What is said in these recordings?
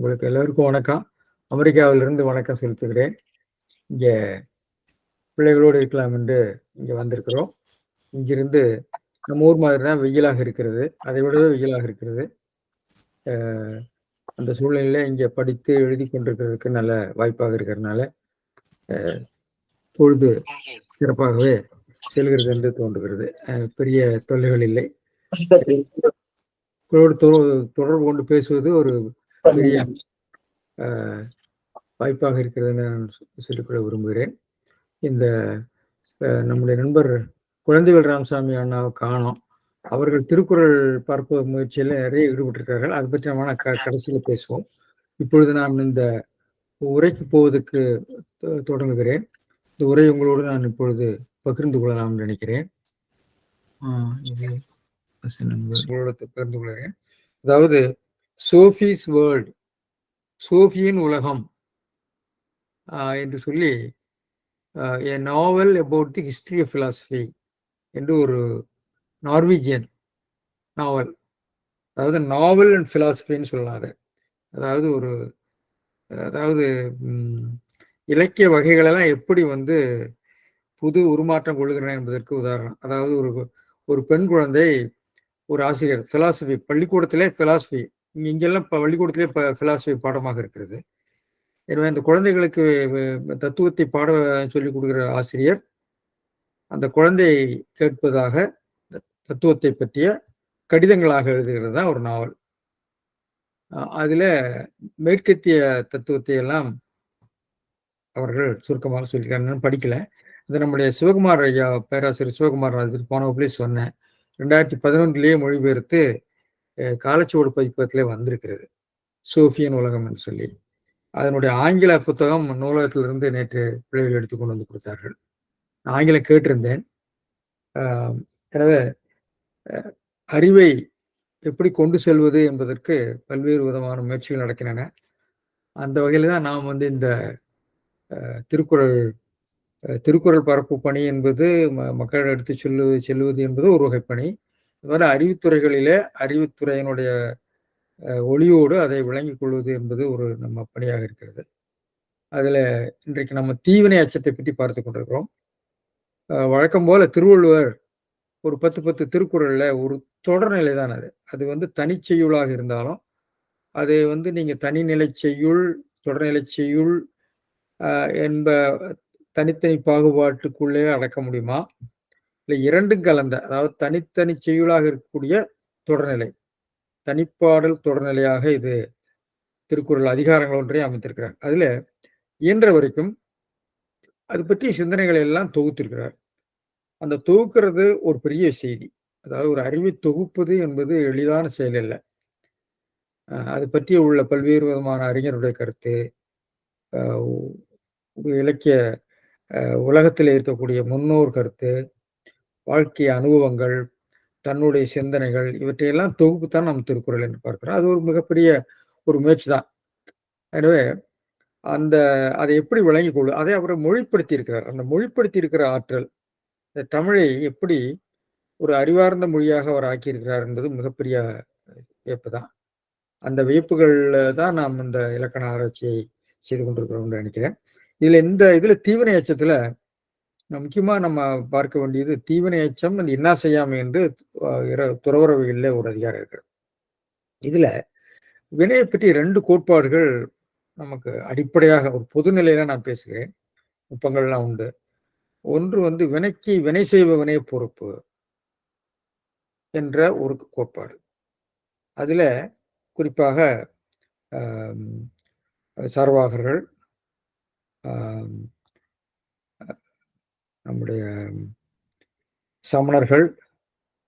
உங்களுக்கு எல்லோருக்கும் வணக்கம். அமெரிக்காவிலிருந்து வணக்கம் செலுத்துகிறேன். இங்க பிள்ளைகளோடு இருக்கலாம் என்று இங்க வந்திருக்கிறோம். இங்கிருந்து நம்ம ஊர் மாதிரி தான் வெயிலாக இருக்கிறது. அதை விடவே வெயிலாக இருக்கிறது. அ அந்த சூழ்நிலையில இங்க படித்து எழுதிக் கொண்டிருக்கிறதுக்கு நல்ல வாய்ப்பாக இருக்கிறதுனால, பொழுது சிறப்பாகவே செல்கிறது என்று தோன்றுகிறது. பெரிய தொல்லைகள் இல்லை. உங்களோடு தொடர்பு கொண்டு பேசுவது ஒரு பெரிய அ வாய்ப்பாக இருக்கிறதுன்னு நான் சொல்லிக்கொள்ள விரும்புகிறேன். இந்த நம்முடைய நண்பர் குழந்தைவேல் ராமசாமி அண்ணாவை காணோம். அவர்கள் திருக்குறள் பரப்பு முயற்சியில நிறைய ஈடுபட்டிருக்கிறார்கள். அதை பற்றி நம்ம கடைசியில பேசுவோம். இப்பொழுது நான் இந்த உரைக்கு போவதற்கு தொடங்குகிறேன். இந்த உரை உங்களோடு நான் இப்பொழுது பகிர்ந்து கொள்ளலாம் நினைக்கிறேன். உங்களோட பகிர்ந்து கொள்கிறேன். அதாவது சோஃபிஸ் வேர்ல்ட், சோஃபியின் உலகம் என்று சொல்லி a novel about the history of philosophy என்று ஒரு நார்வீஜியன் நாவல். அதாவது நாவல் அண்ட் பிலாசபின்னு சொல்லலாம். அதாவது இலக்கிய வகைகளெல்லாம் எப்படி வந்து புது உருமாற்றம் கொள்கிறன என்பதற்கு உதாரணம். அதாவது ஒரு பெண் குழந்தை ஒரு ஆசிரியர் பிலாசபி பள்ளிக்கூடத்திலே பிலாசபி இங்கெல்லாம் பள்ளிக்கூடத்திலே பிலாசபி பாடமாக இருக்கிறது. எனவே அந்த குழந்தைகளுக்கு தத்துவத்தை பாட சொல்லிக் கொடுக்கிற ஆசிரியர் அந்த குழந்தையை கேட்பதாக தத்துவத்தை பற்றிய கடிதங்களாக எழுதுகிறது தான் ஒரு நாவல். அதில் மேற்கத்திய தத்துவத்தை எல்லாம் அவர்கள் சுருக்கமாக சொல்லியிருக்காங்க. நான் படிக்கல. அது நம்முடைய சிவகுமார் ஐயா, பேராசிரியர் சிவகுமார் அதை பற்றி போன வகுப்பிலே சொன்னேன். 2011 மொழிபெயர்த்து காலச்சுவடு பதிப்பகத்திலே வந்திருக்கிறது, சோஃபியன் உலகம் என்று சொல்லி. அதனுடைய ஆங்கில புத்தகம் நூலகத்திலிருந்து நேற்று பிள்ளைகள் எடுத்துக்கொண்டு வந்து கொடுத்தார்கள். நான் ஆங்கிலம் கேட்டிருந்தேன். எனவே அறிவை எப்படி கொண்டு செல்வது என்பதற்கு பல்வேறு விதமான முயற்சிகள் நடக்கின்றன. அந்த வகையில் தான் நாம் வந்து இந்த திருக்குறள் பரப்பு பணி என்பது மக்கள் எடுத்து செல்வது என்பது ஒரு வகை பணி. அதுமாதிரி அறிவுத்துறைகளிலே அறிவுத்துறையினுடைய ஒளியோடு அதை விளங்கிக் கொள்வது என்பது ஒரு நம்ம பணியாக இருக்கிறது. அதில் இன்றைக்கு நம்ம தீவினை அச்சத்தை பற்றி பார்த்து கொண்டிருக்கிறோம். வழக்கம் போல திருவள்ளுவர் ஒரு 10 திருக்குறள்ல ஒரு தொடர்நிலை தான் அது. அது வந்து தனிச்செய்யுளாக இருந்தாலும் அதை வந்து நீங்க தனிநிலை செய்யுள், தொடர்நிலை செய்யுள் என்ப தனித்தனி பாகுபாட்டுக்குள்ளே அடக்க முடியுமா? இல்லை இரண்டும் கலந்த, அதாவது தனித்தனி செய்யுளாக இருக்கக்கூடிய தொடர்நிலை, தனிப்பாடல் தொடர்நிலையாக இது திருக்குறள் அதிகாரங்கள் ஒன்றையும் அமைத்திருக்கிறார். அதுல இயன்ற வரைக்கும் அது பற்றிய சிந்தனைகளை எல்லாம் தொகுத்திருக்கிறார். அந்த தொகுக்கிறது ஒரு பெரிய செய்தி. அதாவது ஒரு அறிவை தொகுப்பது என்பது எளிதான செயல் அல்ல. அது பற்றி உள்ள பல்வேறு விதமான அறிஞருடைய கருத்து, இலக்கிய உலகத்தில் இருக்கக்கூடிய முன்னோர் கருத்து, வாழ்க்கை அனுபவங்கள், தன்னுடைய சிந்தனைகள், இவற்றையெல்லாம் தொகுப்புத்தான் நம்ம திருக்குறள் என்று பார்க்கிறோம். அது ஒரு மிகப்பெரிய ஒரு முயற்சி தான். எனவே அதை எப்படி விளங்கிக் கொள்ளும், அதை அவர் மொழிப்படுத்தி இருக்கிறார். அந்த மொழிப்படுத்தி இருக்கிற ஆற்றல், இந்த தமிழை எப்படி ஒரு அறிவார்ந்த மொழியாக அவர் ஆக்கியிருக்கிறார் என்பது மிகப்பெரிய வியப்பு தான். அந்த வியப்புகள் தான் நாம் இந்த இலக்கண ஆராய்ச்சியை செய்து கொண்டிருக்கிறோம் நினைக்கிறேன். இதுல தீவினை அச்சத்துல முக்கியமா நம்ம பார்க்க வேண்டியது தீவினை அச்சம் அந்த என்ன செய்யாமை என்று துறவரவியல்ல ஒரு அதிகாரம் இருக்கு. இதுல வினையை பற்றி 2 கோட்பாடுகள் நமக்கு அடிப்படையாக ஒரு பொதுநிலையில நான் பேசுகிறேன். நுட்பங்கள்லாம் உண்டு. ஒன்று வந்து வினைக்கு வினை செய்பவனே பொறுப்பு என்ற ஒரு கோட்பாடு. அதுல குறிப்பாக சார்வாகர்கள், நம்முடைய சமணர்கள்,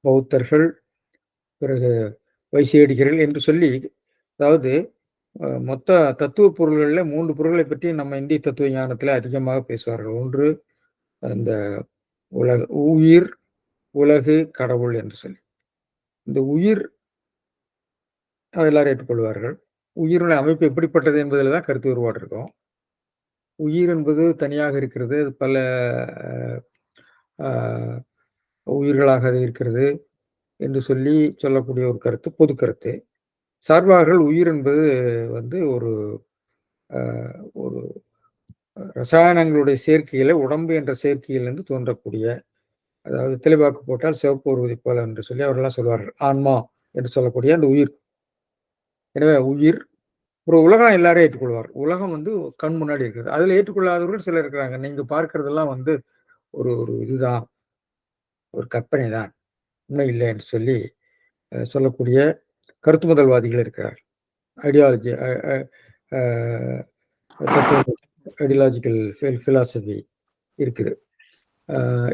பௌத்தர்கள், பிறகு வைசியடிகர்கள் என்று சொல்லி, அதாவது மொத்த தத்துவ பொருள்களில் 3 பொருள்களை பற்றி நம்ம இந்திய தத்துவ ஞானத்தில் அதிகமாக பேசுவார்கள். ஒன்று அந்த உயிர், உலகு, கடவுள் என்று சொல்லி. இந்த உயிர் எல்லாரும் ஏற்றுக்கொள்வார்கள். உயிரினுடைய அமைப்பு எப்படிப்பட்டது என்பதில் தான் கருத்து வேறுபாடு இருக்கும். உயிர் என்பது தனியாக இருக்கிறது, பல உயிர்களாக இருக்கிறது என்று சொல்லக்கூடிய ஒரு கருத்து பொது கருத்து. சார்பார்கள் உயிர் என்பது வந்து ஒரு அ ஒரு ரசாயனங்களுடைய சேர்க்கையில உடம்பு என்ற சேர்க்கையிலிருந்து தோன்றக்கூடிய, அதாவது தெளிவாக்கு போட்டால் சிவப்பு உறுதி போல என்று சொல்லி அவர்கள்லாம் சொல்வார்கள். ஆன்மா என்று சொல்லக்கூடிய அந்த உயிர். எனவே உயிர் ஒரு உலகம் எல்லாரும் ஏற்றுக்கொள்வார். உலகம் வந்து கண் முன்னாடி இருக்குது. அதில ஏற்றுக்கொள்ளாதவர்கள் சிலர் இருக்கிறாங்க. நீங்க பார்க்கிறதெல்லாம் வந்து ஒரு ஒரு இதுதான், ஒரு கற்பனை தான். உண்மை இல்லை என்று சொல்லி சொல்லக்கூடிய கருத்து முதல்வாதிகள் இருக்கிறார். ஐடியாலஜி அ அ அ தத்துவம் ஐடியாலஜிக்கல் பிலாசபி இருக்குது.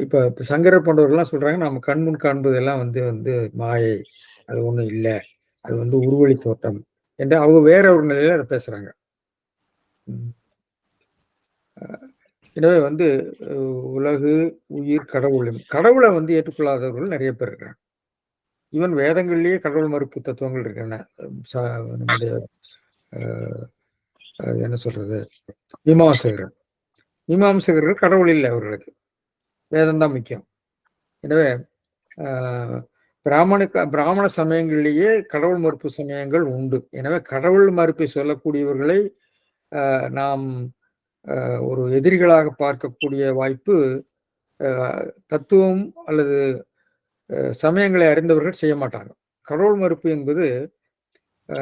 இப்ப இப்ப சங்கரர் போன்றவர்கள்லாம் சொல்றாங்க, நம்ம கண்முன் காண்பதெல்லாம் வந்து வந்து மாயை. அது ஒண்ணும் இல்ல. அது வந்து உருவழி தோற்றம் என்று அவங்க வேற ஒரு நிலையில அத பேசுறாங்க. ம். எனவே வந்து அ உலகு, உயிர், கடவுள். கடவுள வந்து ஏற்றுக்கொள்ளாதவர்கள் நெறைய பேர் இருக்கிறாங்க. ஈவன் வேதங்கள்லயே கடவுள் மறுப்பு தத்துவங்கள் இருக்கின்றன. ச நம்முடைய அ அது என்ன சொல்றது? மீமாம்சகர்கள். மீமாம்சகர்கள் கடவுள் இல்ல அவர்களுக்கு. வேதம் தான் முக்கியம். எனவே அ பிராமண சமயங்களிலேயே கடவுள் மறுப்பு சமயங்கள் உண்டு. எனவே கடவுள் மறுப்பை சொல்லக்கூடியவர்களை நாம் ஒரு எதிரிகளாக பார்க்கக்கூடிய வாய்ப்பு அ தத்துவம் அல்லது சமயங்களை அறிந்தவர்கள் செய்ய மாட்டாங்க. கடவுள் மறுப்பு என்பது அ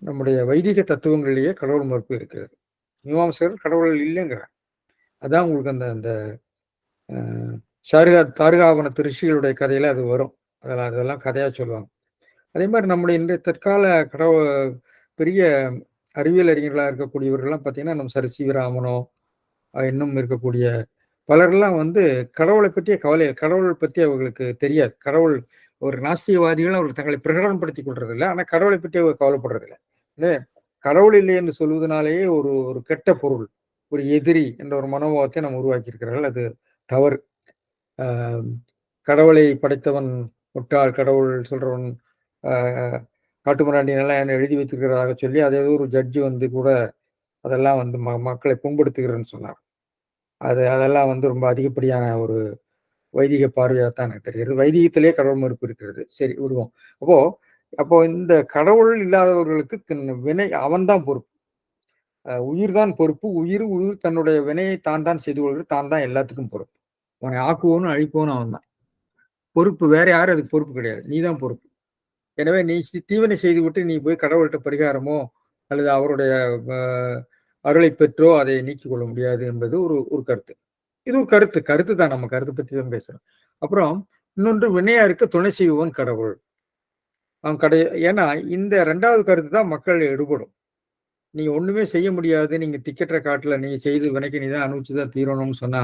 நம்முடைய வைதிக தத்துவங்களிலேயே கடவுள் மறுப்பு இருக்கிறது. மீமாம்சகர் கடவுள் இல்லைங்கிறாங்க. அதான் உங்களுக்கு அந்த அந்த அ தாருகாவனத்து ரிஷிகளுடைய கதையில அது வரும். அதெல்லாம் கதையா சொல்லுவாங்க. அதே மாரி நம்முடைய இன்றைய தற்கால பெரிய அறிவியல் அறிஞர்களா இருக்கக்கூடியவர்கள்லாம் பார்த்தீங்கன்னா, நம்ம சர் சி.வி. ராமனோ, இன்னும் இருக்கக்கூடிய பலர்லாம் வந்து கடவுளைப் பற்றிய கவலை கடவுள் பத்தி அவர்களுக்கு தெரியாது. ஒரு நாஸ்திகவாதிகள் அவர்கள் தங்களை பிரகடனப்படுத்திக் கொள்றதில்ல. ஆனா கடவுளைப் பற்றி அவங்க கவலைப்படுறதில்ல. ஏ கடவுள் இல்லை என்று சொல்வதனாலேயே ஒரு ஒரு கெட்ட பொருள், ஒரு எதிரி என்ற ஒரு மனோபாவத்தை நாம் உருவாக்கி இருக்கிறார்கள். அது தவறு. அ கடவுளை படைத்தவன் முட்டாள், கடவுள் சொல்றவன் அ காட்டுமிராண்டியனெல்லாம் என்ன எழுதி வச்சிருக்கிறதாக சொல்லி, அது ஏதோ ஒரு ஜட்ஜ் வந்து கூட அதெல்லாம் வந்து மக்களை புண்படுத்துகிறதுன்னு சொன்னார். அதெல்லாம் வந்து ரொம்ப அதிகப்படியான ஒரு வைதிக பார்வையா தான் எனக்கு தெரிகிறது. வைதிகத்திலே கடவுள் மறுப்பு இருக்கிறது. சரி விடுவோம். அப்போ அப்போ இந்த கடவுள் இல்லாதவர்களுக்கு வினை அவன் தான் பொறுப்பு. உயிர் தான் பொறுப்பு. உயிர் தன்னுடைய வினையை தான் செய்து கொள்கிறது. தான் எல்லாத்துக்கும் பொறுப்பு. உன்னை ஆக்குவோனும், அழிப்பவனும் அவன் தான். பொறுப்பு வேற யாரும் அதுக்கு பொறுப்பு கிடையாது. நீ தான் பொறுப்பு. எனவே நீ தீவினை செய்துவிட்டு நீ போய் கடவுள்ட்ட பரிகாரமோ, அல்லது அவருடைய அ அருளை பெற்றோ அதை நீக்கிக் கொள்ள முடியாது என்பது ஒரு ஒரு கருத்து. இது ஒரு கருத்து. கருத்து தான். நம்ம கருத்த பத்தி தான் பேசுறோம். அப்புறம் இன்னொன்று வினையாருக்கு துணை செய்பவன் கடவுள். அவன் கடை ஏன்னா இந்த 2வது கருத்து தான் மக்கள் எடுபடும். நீங்க ஒண்ணுமே செய்ய முடியாது. நீங்க திக்கற்ற காட்டுல நீங்க செய்து வினைக்கு நீ தான் அனுபவிச்சு தான் தீரணும்னு சொன்னா,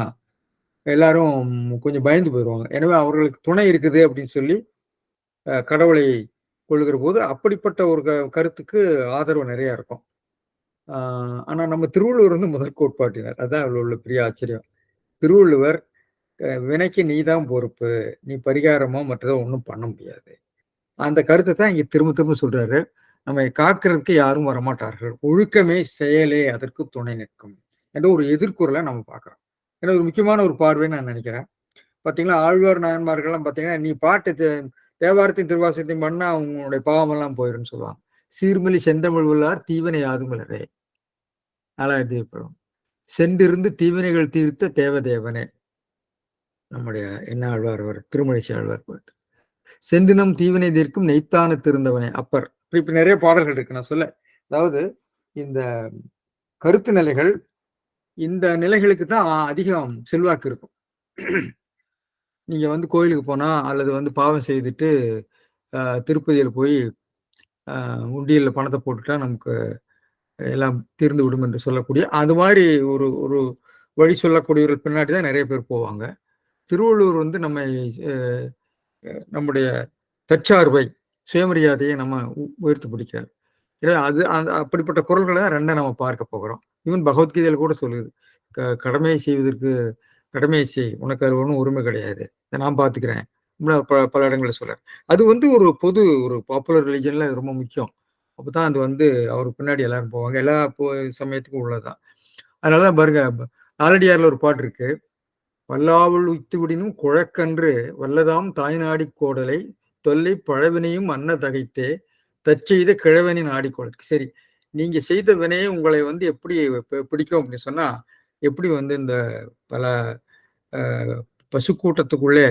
எல்லாரும் கொஞ்சம் பயந்து போயிருவாங்க. எனவே அவர்களுக்கு துணை இருக்குது அப்படின்னு சொல்லி கடவுளை கொள்ளுகிற போது அப்படிப்பட்ட ஒரு கருத்துக்கு ஆதரவு நெறைய இருக்கும். ஆ ஆனா நம்ம திருவள்ளுவர் வந்து முதல் கோட்பாட்டினர். அதான் அதுல உள்ள பெரிய ஆச்சரியம். திருவள்ளுவர் வினைக்கு நீ தான் பொறுப்பு. நீ பரிகாரமோ மற்றதோ ஒண்ணும் பண்ண முடியாது. அந்த கருத்த தான் இங்க திரும்ப திரும்ப சொல்றாரு. நம்மை காக்கிறதுக்கு யாரும் வரமாட்டார்கள். ஒழுக்கமே செயலே அதற்கு துணை நிற்கும். என்ற ஒரு எதிர்க்குறள நம்ம பார்க்கிறோம். ஏன்னா ஒரு முக்கியமான ஒரு பார்வைன்னு நான் நினைக்கிறேன். பார்த்தீங்களா, ஆழ்வார் நாயன்மார்கள்லாம் பார்த்தீங்கன்னா, நீ பாட்டு தேவாரத்தையும், திருவாசகத்தையும் பண்ணா உங்களுடைய பாவமெல்லாம் போயிரும்ன்னு சொல்லுவாங்க. சீர்மிலி செந்தமிழ் வல்லார் தீவினை யாதுமிலரே. 4வது திருக்குறள். சென்றிருந்து தீவினைகள் தீர்த்த தேவதேவனே. நம்முடைய என்ன ஆழ்வார் அவர் திருமழிசை ஆழ்வார் பாட்டு. செந்தினம் தீவினை தீர்க்கும் நெய்த்தான திருந்தவனே அப்பர். இப்படி நிறைய பாடல்கள் இருக்கு நான் சொல்ல. அதாவது இந்த கருத்து நிலைகள், இந்த நிலைகளுக்கு தான் அதிகம் செல்வாக்கு இருக்கும். நீங்க வந்து கோயிலுக்கு போனா, அல்லது வந்து பாவம் செய்துட்டு, திருப்பதியில போய் உண்டியல்ல பணத்த போட்டுட்டா நமக்கு எல்லாம் தீர்ந்து விடும் என்று சொல்லக்கூடிய, அது மாரி ஒரு ஒரு வழி சொல்லக்கூடியவர்கள் பின்னாடி தான் நெறைய பேர் போவாங்க. திருவள்ளுவர் வந்து நம்மை அ நம்முடைய தற்சார்பை, சுயமரியாதையை நம்ம உயர்த்தி பிடிக்கிறார். ஏன்னா அது அப்படிப்பட்ட குறள்கள தான் 2 நம்ம பார்க்க போகிறோம். ஈவன் பகவத்கீதையில கூட சொல்லுது. கடமையை செய்வதற்கு கடமையை செய். உனக்கு அதுல ஒண்ணும் உரிமை கிடையாது. இத நான் பார்த்துக்கிறேன். பல இடங்கள்ல சொல்றாரு. அது வந்து ஒரு ஒரு பாப்புலர் ரிலிஜன்ல ரொம்ப முக்கியம். அப்பதான் அது வந்து அவருக்கு பின்னாடி எல்லாரும் போவாங்க. எல்லா சமயத்துக்கும் உள்ளதுதான். அதனால தான் பாருங்க, நாலடியார்ல ஒரு பாட்டு இருக்கு. "பல்லாவுள் உய்த்துவிடினும் குழக்கன்று வல்லதாம் தாய்நாடிக் கோடலை தொல்லைப் பழவினையும் அன்ன தகைத்தே தற்செய்த கிழவனின் ஆடிக்கோளுக்கு. சரி, நீங்க செய்த வினையை உங்களை வந்து எப்படி பிடிக்கும் அப்படின்னு சொன்னா, எப்படி வந்து இந்த பல அ பசுக்கூட்டத்துக்குள்ளே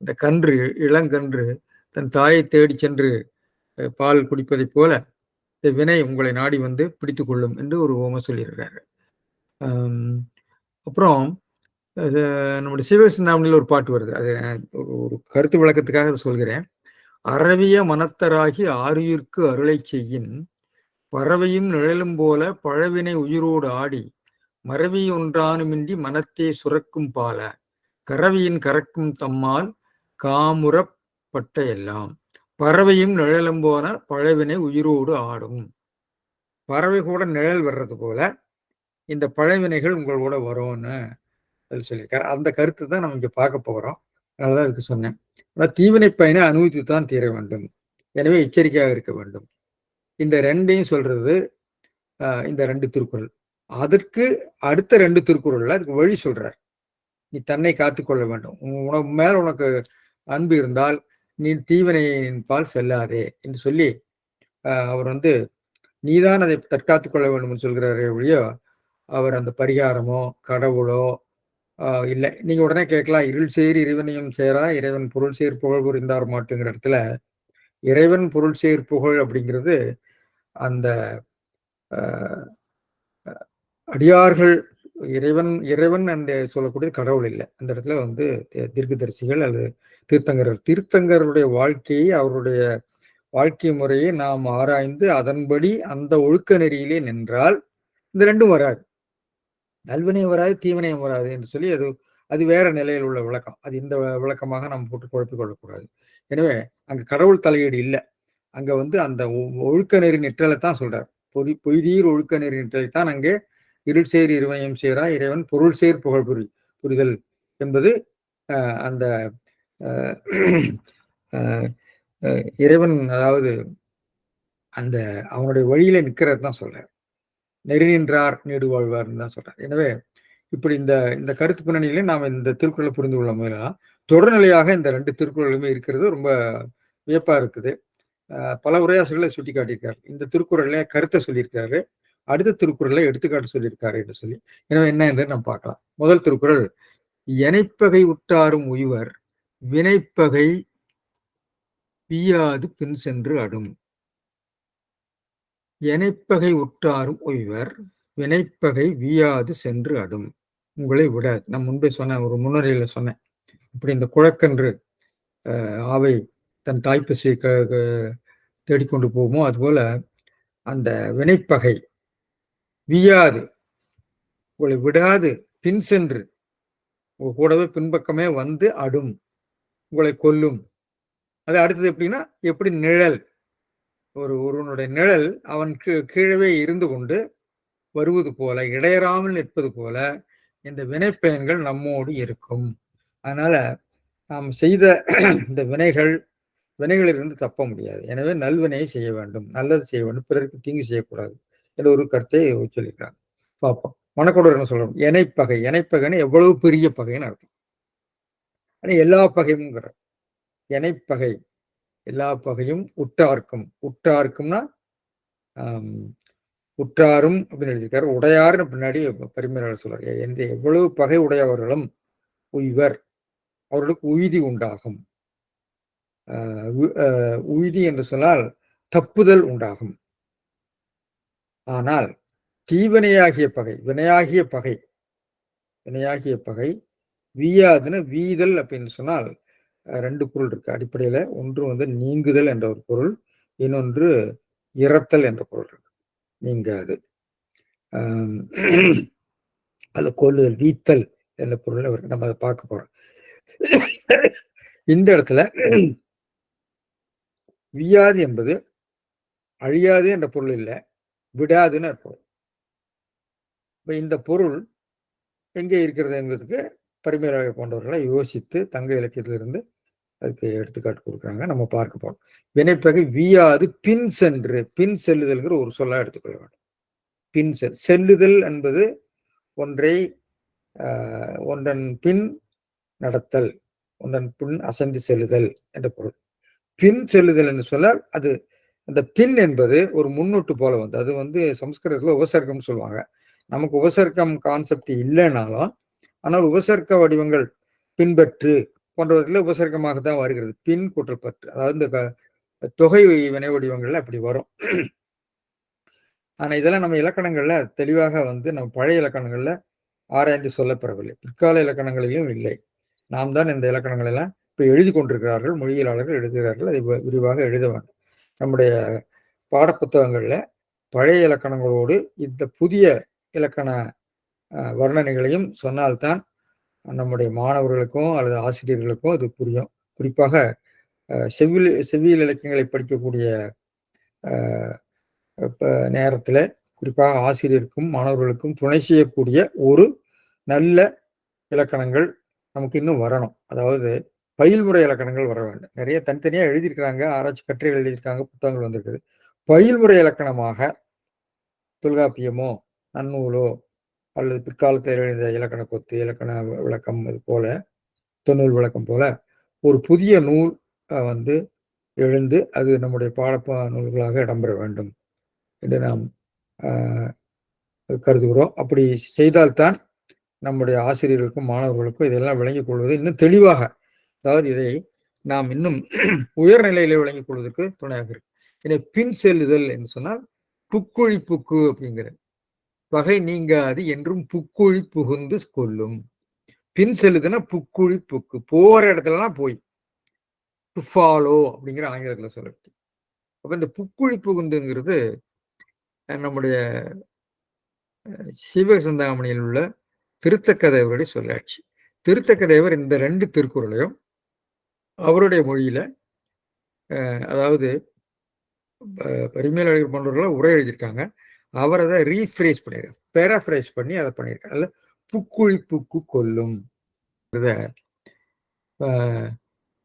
இந்த கன்று, இளங்கன்று தன் தாயை தேடிச் சென்று பால் குடிப்பதைப் போல, இந்த வினை உங்களை நாடி வந்து பிடித்துக் கொள்ளும் என்று ஒரு உவமை சொல்லியிருக்கிறாரு. அம் அப்புறம் அது நம்முடைய சிவசிந்தாமணியில ஒரு பாட்டு வருது. அது ஒரு ஒரு கருத்து விளக்கத்துக்காக அத சொல்கிறேன். "அறவிய மனத்தராகி ஆருயிர்க்கு அருளைச் செய்யின், பறவையும் நிழலும் போல பழவினை உயிரோடு ஆடி, மறவி ஒன்றானுமின்றி மனத்தே சுரக்கும் பால, கறவியின் கரக்கும் தம்மால் காமுறப்பட்ட எல்லாம். பறவையும் நிழலும் போல பழவினை உயிரோடு ஆடும்." பறவை கூட நிழல் வர்றது போல, இந்த பழவினைகள் உங்களோட வரும்னு அது சொல்லியிருக்காரு. அந்த கருத்து தான் நம்ம இங்க பார்க்க போறோம். அதனால தான் இதுக்கு சொன்னேன். ஆனா தீவினை பயனை அனுபவித்து தான் தீர வேண்டும். எனவே எச்சரிக்கையாக இருக்க வேண்டும். இந்த 2யும் சொல்றது இந்த 2 திருக்குறள். அதற்கு அடுத்த 2 திருக்குறள்ல அதுக்கு வழி சொல்றார். "நீ தன்னை காத்துக்கொள்ள வேண்டும். உனக்கு மேல உனக்கு அன்பு இருந்தால், நீ தீவினையின் பால் செல்லாதே" என்று சொல்லி அவர் வந்து நீதான் அதை தற்காத்துக் கொள்ள வேண்டும் என்று சொல்கிறாரே ஒழிய, அவர் அந்த பரிகாரமோ, கடவுளோ இல்ல. நீங்க உடனே கேட்கலாம், "இருள் சேர் இறைவனையும் சேரா, இறைவன் பொருள் சேர் புகழ் புரிந்தார் மாட்டுங்கிற" இடத்துல, இறைவன் பொருள் சேர் புகழ் அப்படிங்கிறது, அந்த அ அடியார்கள் இறைவன் இறைவன் அந்த சொல்லக்கூடியது கடவுள் இல்ல. அந்த இடத்துல வந்து தீர்க்கதரிசிகள் அல்லது தீர்த்தங்கரர். தீர்த்தங்கருடைய வாழ்க்கையை, அவருடைய வாழ்க்கை முறையை நாம் ஆராய்ந்து, அதன்படி அந்த ஒழுக்க நெறியிலே நின்றால், இந்த 2ம் வராது. நல்வினையும் வராது, தீவினையும் வராது என்று சொல்லி அது அது வேற நிலையில் உள்ள விளக்கம். அது இந்த விளக்கமாக நாம் போட்டு குழப்பிக் கொள்ளக்கூடாது. எனவே, அங்க கடவுள் தலையீடு இல்ல. அங்க வந்து அந்த ஒழுக்க நெறி நிற்றலைத்தான் சொல்றார். பொய்தீர் ஒழுக்க நெறி நிற்றலைத்தான் அங்கே இருள் சேர் இருவயம் சேரா இறைவன் பொருள் சேர் புகழ் புரிதல் என்பது அந்த இறைவன் அதாவது அந்த அவனுடைய வழியில நிற்கிறது தான் சொல்றார். நெறி நின்றார் நீடு வாழ்வார்ன்னு தான் சொல்றார். எனவே இப்படி இந்த இந்த கருத்து பின்னணியில நாம் இந்த திருக்குறளை புரிந்து கொள்ள முயலலாம். தொடர்நிலையாக இந்த 2 திருக்குறளுமே இருக்கிறது ரொம்ப வியப்பா இருக்குது. பல உரையாசிரியர்களை சுட்டி காட்டியிருக்காரு. இந்த திருக்குறள்ல கருத்தை சொல்லியிருக்காரு. அடுத்த திருக்குறள்ல எடுத்துக்காட்டு சொல்லியிருக்காரு என்று சொல்லி. எனவே என்ன என்று நாம் பார்க்கலாம். முதல் திருக்குறள், "எனைப்பகை உற்றாரும் உய்வர், வினைப்பகை வீயாது பின் சென்று அடும்." எனைப்பகை உற்றாரும் உய்வர், வினைப்பகை வீயாது சென்று அடும். உங்களை விடாது. நான் முன்பே சொன்னேன், ஒரு முன்னுரையில சொன்னேன். இப்படி இந்த குழக்கன்று ஆவை தன் தாய்ப்பசியை தேடிக்கொண்டு போகுமோ, அதுபோல அந்த வினைப்பகை வீயாது உங்களை விடாது பின் சென்று உங்க கூடவே பின்பக்கமே வந்து அடும், உங்களை கொல்லும். அது அடுத்தது எப்படின்னா, எப்படி நிழல் ஒருவனுடைய நிழல் அவன் கீழவே இருந்து கொண்டு வருவது போல, இடையறாமல் நிற்பது போல இந்த வினைப்பயன்கள் நம்மோடு இருக்கும். அதனால நாம் செய்த இந்த வினைகளிலிருந்து தப்ப முடியாது. எனவே நல்வினையை செய்ய வேண்டும், நல்லது செய்ய வேண்டும், பிறருக்கு தீங்கு செய்யக்கூடாது என்ற ஒரு கருத்தை சொல்லியிருக்காங்க. பார்ப்போம். மனக்கோடூர் என்ன சொல்றோம்? எனைப்பகை. எனைப்பகைன்னு எவ்வளவு பெரிய பகைன்னு அர்த்தம். ஆனா எல்லா பகையும்ங்கிற எனைப்பகை எல்லா பகையும் உற்றார்க்கும். உற்றார்க்கும்னா உற்றாரும் அப்படின்னு எழுதியிருக்காரு. உடையார்னு பின்னாடி பரிமேலழகர் சொல்றாரு. எந்த எவ்வளவு பகை உடையவர்களும் உய்வர், அவர்களுக்கு உய்தி உண்டாகும். உய்தி என்று சொன்னால் தப்புதல் உண்டாகும். ஆனால் தீவினையாகிய பகை, வினையாகிய பகை, வினையாகிய பகை வீயாதுன்னு வீதல் அப்படின்னு சொன்னால் 2 பொருள் இருக்கு அடிப்படையில. ஒன்று வந்து நீங்குதல் என்ற ஒரு பொருள், இன்னொன்று இறத்தல் என்ற பொருள் இருக்கு. நீங்காது. அது கொல்லுதல், வீத்தல் என்ற பொருள் இருக்கு. நம்ம அதை பார்க்க போறோம். இந்த இடத்துல வீயாது என்பது அழியாது என்ற பொருள் இல்லை, விடாதுன்னு அர்த்தம். இப்ப இந்த பொருள் எங்கே இருக்கிறது என்பதற்கு பரிமேலழகர் போன்றவர்களை யோசித்து தங்க இலக்கியத்திலிருந்து அதுக்கு எடுத்துக்காட்டு கொடுக்குறாங்க. நம்ம பார்க்க போறோம். வினைப்பகை வீயாது பின் சென்று, பின் செல்லுதல்ங்கிற ஒரு சொல்லா எடுத்துக்கொள்ள வேண்டும். பின் செல்லுதல் என்பது ஒன்றை ஒன்றன் பின் நடத்தல், ஒன்றன் பின் அசைந்து செல்லுதல் என்ற பொருள். பின் செல்லுதல் என்று சொன்னால் அது அந்த பின் என்பது ஒரு முன்னொட்டு போல வந்து அது வந்து சமஸ்கிருதத்துல உபசர்க்கம்னு சொல்லுவாங்க. நமக்கு உபசர்க்கம் கான்செப்ட் இல்லைனாலும், ஆனால் உபசர்க்க வடிவங்கள் பின்பற்று போன்றவற்றில உபசர்க்கமாக தான் வருகிறது. பின் கூட்டல் பற்று. அதாவது இந்த தொகை வினை வடிவங்கள்ல அப்படி வரும். ஆனா இதெல்லாம் நம்ம இலக்கணங்கள்ல தெளிவாக வந்து நம்ம பழைய இலக்கணங்கள்ல ஆராய்ந்து சொல்லப்பெறவில்லை. பிற்கால இலக்கணங்களிலும் இல்லை. நாம் தான் இந்த இலக்கணங்கள் எல்லாம் இப்ப எழுதிக் கொண்டிருக்கிறார்கள். மொழியியலாளர்கள் எழுதுகிறார்கள். அதை விரிவாக எழுத வேண்டும். நம்முடைய பாடப்புத்தகங்கள்ல பழைய இலக்கணங்களோடு இந்த புதிய இலக்கண வர்ணனைகளையும் சொன்னால்தான் நம்முடைய மாணவர்களுக்கும் அல்லது ஆசிரியர்களுக்கும் அது புரியும். குறிப்பாக செவ்வியல் இலக்கியங்களை படிக்கக்கூடிய நேரத்துல குறிப்பாக ஆசிரியருக்கும் மாணவர்களுக்கும் துணை செய்யக்கூடிய ஒரு நல்ல இலக்கணங்கள் நமக்கு இன்னும் வரணும். அதாவது பயில்முறை இலக்கணங்கள் வர வேண்டும். நிறைய தனித்தனியா எழுதியிருக்கிறாங்க. ஆராய்ச்சி கட்டுரைகள் எழுதியிருக்காங்க. புத்தகங்கள் வந்திருக்குது. பயில்முறை இலக்கணமாக தொல்காப்பியமோ, நன்னூலோ அல்லது பிற்காலத்தில் எழுதிய இலக்கண கொத்து, இலக்கண விளக்கம் இது போல, தொன்னூல் விளக்கம் போல ஒரு புதிய நூல் வந்து எழுந்து அது நம்முடைய நூல்களாக இடம்பெற வேண்டும் என்று நாம் கருதுகிறோம். அப்படி செய்தால்தான் நம்முடைய ஆசிரியர்களுக்கும் மாணவர்களுக்கும் இதெல்லாம் விளங்கிக் கொள்வது இன்னும் தெளிவாக, அதாவது இதை நாம் இன்னும் உயர்நிலையிலே விளங்கிக் கொள்வதற்கு துணையாக இருக்கு. இதை பின் செல்லுதல் என்று சொன்னால் புக்குழி புக்கு அப்படிங்கிற பகை நீங்காது என்றும் புக்குழி புகுந்து கொள்ளும். பின் செல்லுதுன்னா புக்குழி புக்கு போற இடத்துலலாம் போய் டு ஃபாலோ அப்படிங்கிற ஆங்கிலத்தில் சொல்லட்டு. அப்ப இந்த புக்குழி புகுந்துங்கிறது நம்முடைய சிவசிந்தாமணியில் உள்ள திருத்தக்கதேவருடைய சொல்லாட்சி. திருத்தக்கதேவர் இந்த 2 திருக்குறளையும் அவருடைய மொழியில அதாவது பரிமேலழகர் போன்றவர்கள் உரை எழுதியிருக்காங்க. அவர் அதை ரீஃப்ரேஸ் பண்ணியிருக்காரு. பேராஃப்ரைஸ் பண்ணி அதை பண்ணியிருக்காரு. அதில் புக்குழி புக்கு கொல்லும்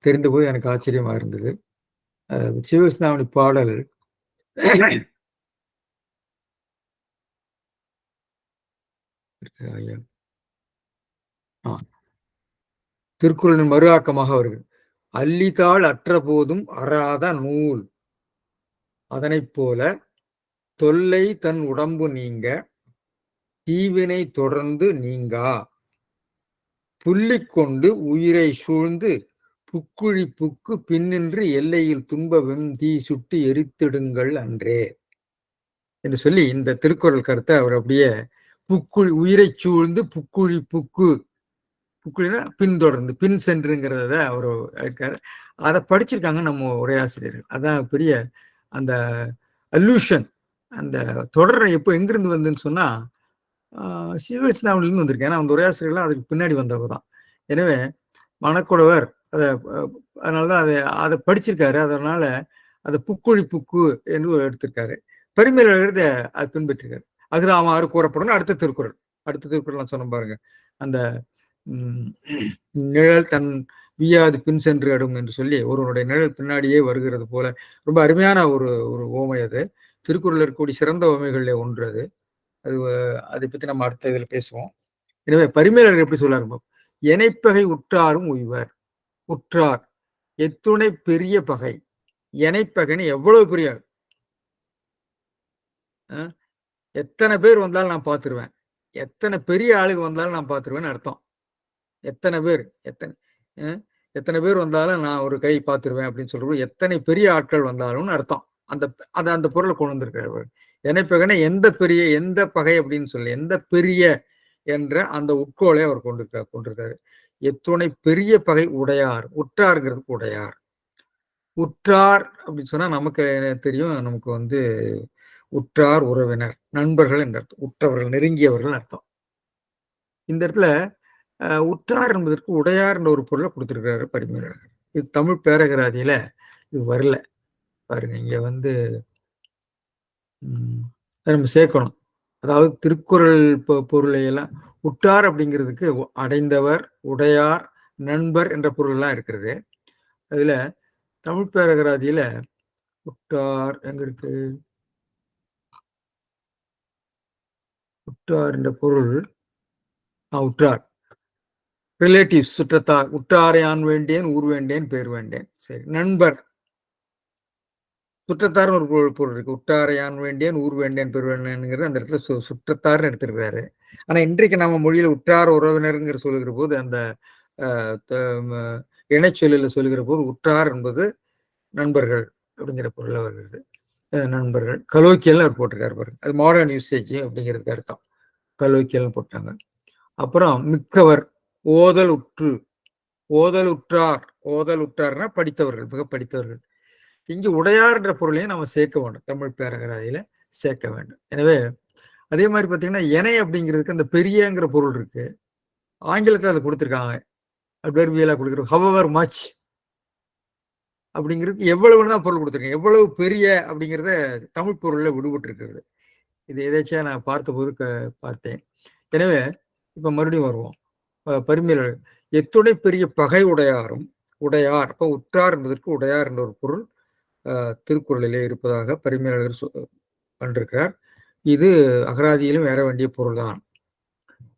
தெரிந்தபோது எனக்கு ஆச்சரியமா இருந்தது. சிவசிந்தாமணி பாடல் திருக்குறளின் மறு ஆக்கமாக வருகிறது. அல்லிதாள் அற்ற போதும் அறாத நூல் அதனைப் போல தொல்லை தன் உடம்பு நீங்க தீவினை தொடர்ந்து நீங்கா புள்ளிக் கொண்டு உயிரை சூழ்ந்து புக்குழி புக்கு பின்னின்று எல்லையில் துன்ப வெந்தீ சுட்டு எரித்திடுங்கள் அன்றே என்று சொல்லி இந்த திருக்குறள் கருத்தை அவர் அப்படியே உயிரை சூழ்ந்து புக்குழி புக்கு புக்குழினா பின்தொடர்ந்து பின் சென்றுங்கிறத அவர் இருக்காரு. அதை படிச்சிருக்காங்க நம்ம உரையாசிரியர்கள். அதான் பெரிய அந்த அல்லூஷன் அந்த தொடர் எப்போ எங்கிருந்து வந்துன்னு சொன்னா சிவகிருஷ்ணாவிலிருந்து வந்திருக்கு. ஏன்னா அந்த உரையாசிரியர்கள்லாம் அதுக்கு பின்னாடி வந்தவங்க தான். எனவே மணக்குடவர் அதை அதனாலதான் அதை படிச்சிருக்காரு. அதனால அதை புக்குழி புக்கு என்று எடுத்திருக்காரு. பரிமேலழகர் அதை பின்பற்றிருக்காரு. அதுதான் அவன் கூறப்படும் அடுத்த திருக்குறள் நான் சொன்ன பாருங்க. அந்த நிழல் தன் வியாது பின் சென்று அடும் என்று சொல்லி ஒருவனுடைய நிழல் பின்னாடியே வருகிறது போல ரொம்ப அருமையான ஒரு ஓமை அது. திருக்குறள் இருக்கக்கூடிய சிறந்த ஓமைகள்ல ஒன்று அது. அதை பத்தி நம்ம அடுத்த இதில் பேசுவோம். எனவே பரிமேலழகர் எப்படி சொல்லாரு, எனைப்பகை உற்றாரும் உய்வர். உற்றார் எத்துணை பெரிய பகை. எனைப்பகைன்னு எவ்வளவு பெரிய எத்தனை பேர் வந்தாலும் நான் பார்த்துருவேன். எத்தனை பெரிய ஆளுங்க வந்தாலும் நான் பார்த்துருவேன்னு அர்த்தம். எத்தனை பேர் எத்தனை பேர் வந்தாலும் நான் ஒரு கை பார்த்துருவேன் அப்படின்னு சொல்றோம். எத்தனை பெரிய ஆட்கள் வந்தாலும்னு அர்த்தம். அந்த பொருளை கொண்டு வந்திருக்காரு. எனைப்பகனை எந்த பகை அப்படின்னு சொல்லி எந்த பெரிய என்ற அந்த உட்கோளை அவர் கொண்டிருக்காரு. எத்துணை பெரிய பகை உடையார். உற்றாருங்கிறதுக்கு உடையார். உற்றார் அப்படின்னு சொன்னா நமக்கு தெரியும். நமக்கு வந்து உற்றார் உறவினர் நண்பர்கள் என்ற அர்த்தம். உற்றவர்கள் நெருங்கியவர்கள் அர்த்தம். இந்த இடத்துல உற்றார் என்பதற்கு உடையார் என்ற ஒரு பொருளை கொடுத்திருக்கிறாரு பரிமேலழகர். இது தமிழ் பேரகராதியில இது வரல பாருங்க. இங்க வந்து நம்ம சேர்க்கணும். அதாவது திருக்குறள் பொருளை எல்லாம் உற்றார் அப்படிங்கிறதுக்கு அடைந்தவர், உடையார், நண்பர் என்ற பொருள் எல்லாம் இருக்கிறது. அதுல தமிழ் பேரகராதியில உற்றார் எங்க இருக்கு? உற்றார் என்ற பொருள் உற்றார் ரிலேட்டிவ்ஸ் சுற்றத்தார். உற்றாரை ஆண் வேண்டேன் ஊர் வேண்டேன் பேர் வேண்டேன். சரி நண்பர் சுற்றத்தார்னு ஒரு பொருள் இருக்கு. உற்றாரை யான் வேண்டேன், ஊர் வேண்டேன், பெரு வேண்டேன்ங்கிறது அந்த இடத்துல சுற்றத்தார்ன்னு எடுத்திருக்கிறாரு. ஆனா இன்றைக்கு நம்ம மொழியில உற்றார் உறவினருங்கிற சொல்லுகிற போது அந்த இணைச்சொல்லில் சொல்லுகிற போது உற்றார் என்பது நண்பர்கள் அப்படிங்கிற பொருள் வருகிறது. நண்பர்கள் கலோக்கியல் அவர் போட்டிருக்காரு பாருங்க. அது மாடர்ன் யூசேஜ் அப்படிங்கிறதுக்கு அர்த்தம். கலோக்கியல் போட்டாங்க. அப்புறம் மிக்கவர், ஓதல் உற்று, ஓதல் உற்றார், ஓதல் உற்றார்னா படித்தவர்கள், மிக படித்தவர்கள். இங்கு உடையார் என்ற பொருளையும் நம்ம சேர்க்க வேண்டும். தமிழ் பேரகராதியில சேர்க்க வேண்டும். எனவே அதே மாதிரி பார்த்தீங்கன்னா எனை அப்படிங்கிறதுக்கு அந்த பெரியங்கிற பொருள் இருக்கு. ஆங்கிலத்தில் அதை கொடுத்துருக்காங்க. அட்வர்பியலா கொடுக்குறோம். ஹவவர் மச் அப்படிங்கிறது எவ்வளவுன்னு தான் பொருள் கொடுத்துருக்கேன். எவ்வளவு பெரிய அப்படிங்கிறத தமிழ் பொருள்ல விடுபட்டு இருக்கிறது. இது எதாச்சியா நான் பார்த்தபோது பார்த்தேன். எனவே இப்ப மறுபடியும் வருவோம். பரிமையாளர் எத்துணை பெரிய பகை உடையாரும் உடையார் அப்ப உற்றார் என்பதற்கு உடையார் என்ற ஒரு பொருள் திருக்குறளிலே இருப்பதாக பரிமையாளர் கண்டிருக்கிறார். இது அகராதியிலும் வேற வேண்டிய பொருள் தான்.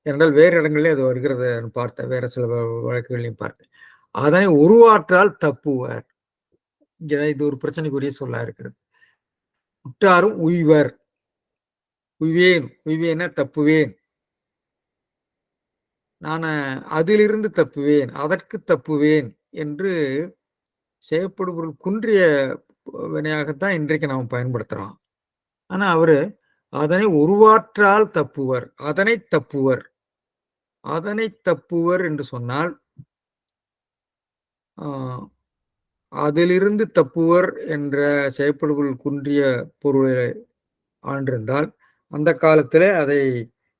என்றால் வேறு இடங்களிலே அது வருகிறத பார்த்தேன். வேற சில வழக்குகளையும் பார்த்தேன். அதனை உருவாற்றால் தப்புவர். இங்கதான் இது ஒரு பிரச்சனைக்குரிய சொல்லா இருக்கிறது. உற்றாரும் உய்வர், உய்வேன், உய்வேன தப்புவேன், நான் அதிலிருந்து தப்புவேன், அதற்கு தப்புவேன் என்று செய்யப்படுபொருள் குன்றிய வினையாகத்தான் இன்றைக்கு நாம் பயன்படுத்துறோம். ஆனா அவரு அதனை உருவாற்றால் தப்புவர், அதனை தப்புவர், அதனை தப்புவர் என்று சொன்னால் அதிலிருந்து தப்புவர் என்ற செயற்படுபொருள் குன்றிய பொருளை ஆண்டிருந்தால் அந்த காலத்துல அதை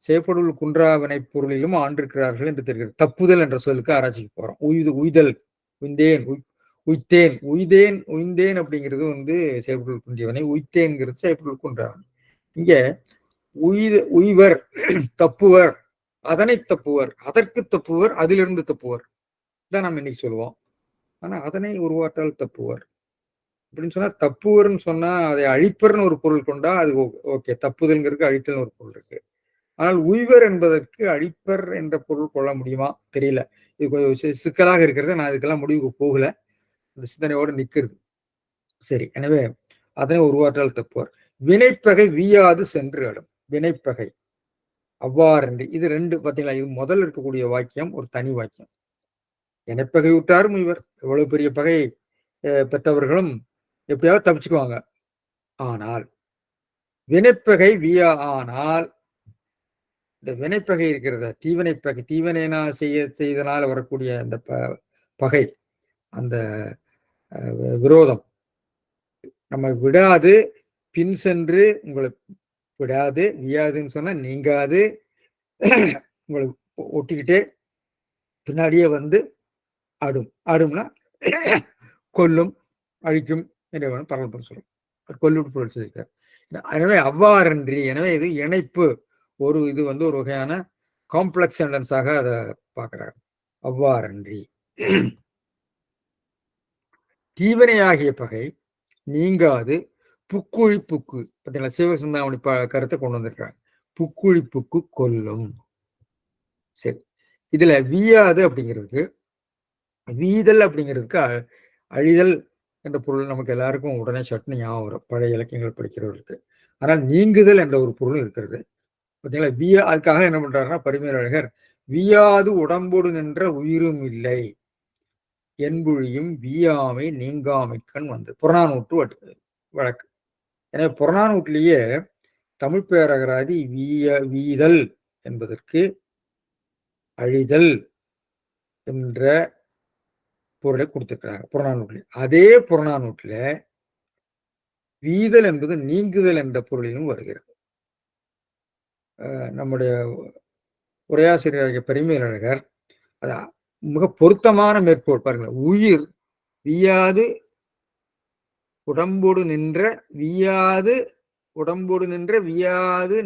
செயற்பொருள் குன்றாவினை பொருளிலும் ஆண்டிருக்கிறார்கள் என்று தெரிகிறது. தப்புதல் என்ற சொல்லுக்கு ஆராய்ச்சிக்கு போறோம். உய்தல், உய்ந்தேன், உய்த்தேன், உய்தேன், உய்ந்தேன் அப்படிங்கிறது செயற்பொருள் குன்றியவனை, உய்த்தேன்கிறது செயற்பொருள் குன்றாவன். இங்க உய்வர், தப்புவர், அதனை தப்புவர், அதற்கு தப்புவர், அதிலிருந்து தப்புவர் தான் நம்ம இன்னைக்கு சொல்லுவோம். ஆனா அதனை உருவாற்றால் தப்புவர் அப்படின்னு சொன்னா தப்புவர்னு சொன்னா அதை அழிப்பர்னு ஒரு பொருள் கொண்டா அது ஓகே. தப்புதல்ங்கிறதுக்கு அழித்தல் ஒரு பொருள் இருக்கு. ஆனால் உய்வர் என்பதற்கு அழிப்பர் என்ற பொருள் கொள்ள முடியுமா தெரியல. இது கொஞ்சம் சிக்கலாக இருக்கிறது. நான் இதுக்கெல்லாம் முடிவுக்கு போகல. அந்த சிந்தனையோடு நிற்கிறது. சரி, எனவே அதனை உருவாற்றால் தப்புவார். வினைப்பகை வீயாது சென்று அடும். வினைப்பகை அவ்வாறு இது ரெண்டு பார்த்தீங்களா? இது முதல்ல இருக்கக்கூடிய வாக்கியம் ஒரு தனி வாக்கியம். வினைப்பகை விட்டாரும் இவர் எவ்வளவு பெரிய பகை பெற்றவர்களும் எப்படியாவது தப்பிச்சுக்குவாங்க. ஆனால் வினைப்பகை ஆனால் இந்த வினைப்பகை இருக்கிறத தீவினைப்பகை தீவினைனா செய்தனால வரக்கூடிய அந்த பகை அந்த விரோதம் நம்ம விடாது பின் சென்று உங்களை விடாது வியாதுன்னு சொன்னா நீங்காது உங்களை ஒட்டிக்கிட்டே பின்னாடியே அடும்னா கொல்லும் அழிக்கும் என்று பரவல் சொல்லும். கொல்லுட்டு பொருள் சொல்லியிருக்கார். எனவே அவ்வாறன்றி, எனவே இது இணைப்பு ஒரு இது ஒரு வகையான காம்ப்ளெக்ஸ் சென்டென்ஸாக அதை பார்க்கிறார். அவ்வாறன்றி தீவினையாகிய பகை நீங்காது புக்குழி புக்கு பார்த்தீங்களா? சிவசிந்தாமணி கருத்தை கொண்டு வந்திருக்காங்க. புக்குழி புக்கு கொல்லும். சரி, இதுல வீயாது அப்படிங்கிறதுக்கு வீதல் அப்படிங்கிறதுக்கு அழிதல் என்ற பொருள் நமக்கு எல்லாருக்கும் உடனே சட்னி ஞாபகம் வரும் பழைய இலக்கியங்கள் படிக்கிறவர்களுக்கு. ஆனால் நீங்குதல் என்ற ஒரு பொருள் இருக்கிறது பார்த்தீங்களா? அதுக்காக என்ன பண்றாருன்னா பரிமேலழகர் வியாது உடம்போடு நின்ற உயிரும் இல்லை என்பொழியும் வீயாமை நீங்காமைக்கண் வந்து புறநானூற்று வழக்கு. எனவே புறநானூற்றிலேயே தமிழ் பேரகராதி வீதல் என்பதற்கு அழிதல் என்ற பொருளை கொடுத்திருக்கிறாங்க புறநானூற்றில். அதே புறநானூற்றில வீதல் என்பது நீங்குதல் என்ற பொருளிலும் வருகிறது. நம்முடைய உரையாசிரியராகிய பரிமேலழகர் மிக பொருத்தமான மேற்கோள் பாருங்கள். உயிர் வீயாது உடம்போடு நின்ற வீயாது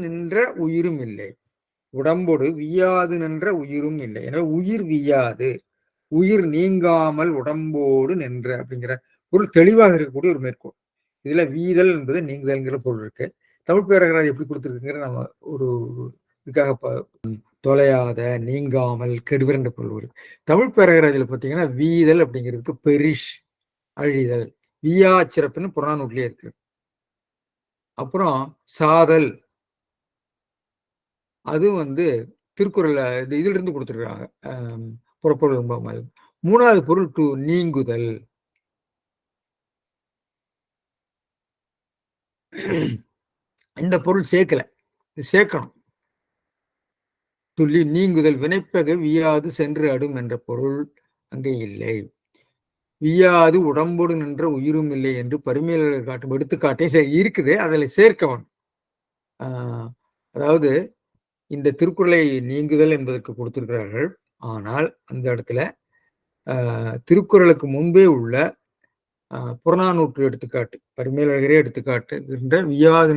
நின்ற உயிரும் இல்லை. உடம்போடு வீயாது நின்ற உயிரும் இல்லை. எனவே உயிர் வீயாது உயிர் நீங்காமல் உடம்போடு நின்ற அப்படிங்கிற பொருள் தெளிவாக இருக்கக்கூடிய ஒரு மேற்கோள். இதுல வீதல் என்பது நீங்குதல்ங்கிற பொருள் இருக்கு. தமிழ் பேரகராதி எப்படி கொடுத்துருக்குங்கிற நம்ம ஒரு இதுக்காக தொலையாத நீங்காமல் கெடுவர் என்ற பொருள் வரும். தமிழ் பேரகராதியில பார்த்தீங்கன்னா வீதல் அப்படிங்கிறதுக்கு பெரிஷ் அழிதல் வியா சிறப்புன்னு புறநானூற்றிலே இருக்கு. அப்புறம் சாதல், அது வந்து திருக்குறள்ல இதுல இருந்து கொடுத்துருக்காங்க. புறப்பொருள் வெண்பாமாலை. 3வது பொருள் நீங்குதல். இந்த பொருள் சேர்க்கல, சேர்க்கணும். துள்ளி நீங்குதல் வினைப்பகை வியாது சென்று அடும் என்ற பொருள் அங்கே இல்லை. வியாது உடம்போடு நின்ற உயிரும் இல்லை என்று பரிமையாளர் காட்டும் எடுத்துக்காட்டே இருக்குது, அதில் சேர்க்கவன். அதாவது இந்த திருக்குறளை நீங்குதல் என்பதற்கு கொடுத்திருக்கிறார்கள். ஆனால் அந்த இடத்துல திருக்குறளுக்கு முன்பே உள்ள புறநானூற்று எடுத்துக்காட்டு, பரிமேலழகரே எடுத்துக்காட்டு என்ற வியாது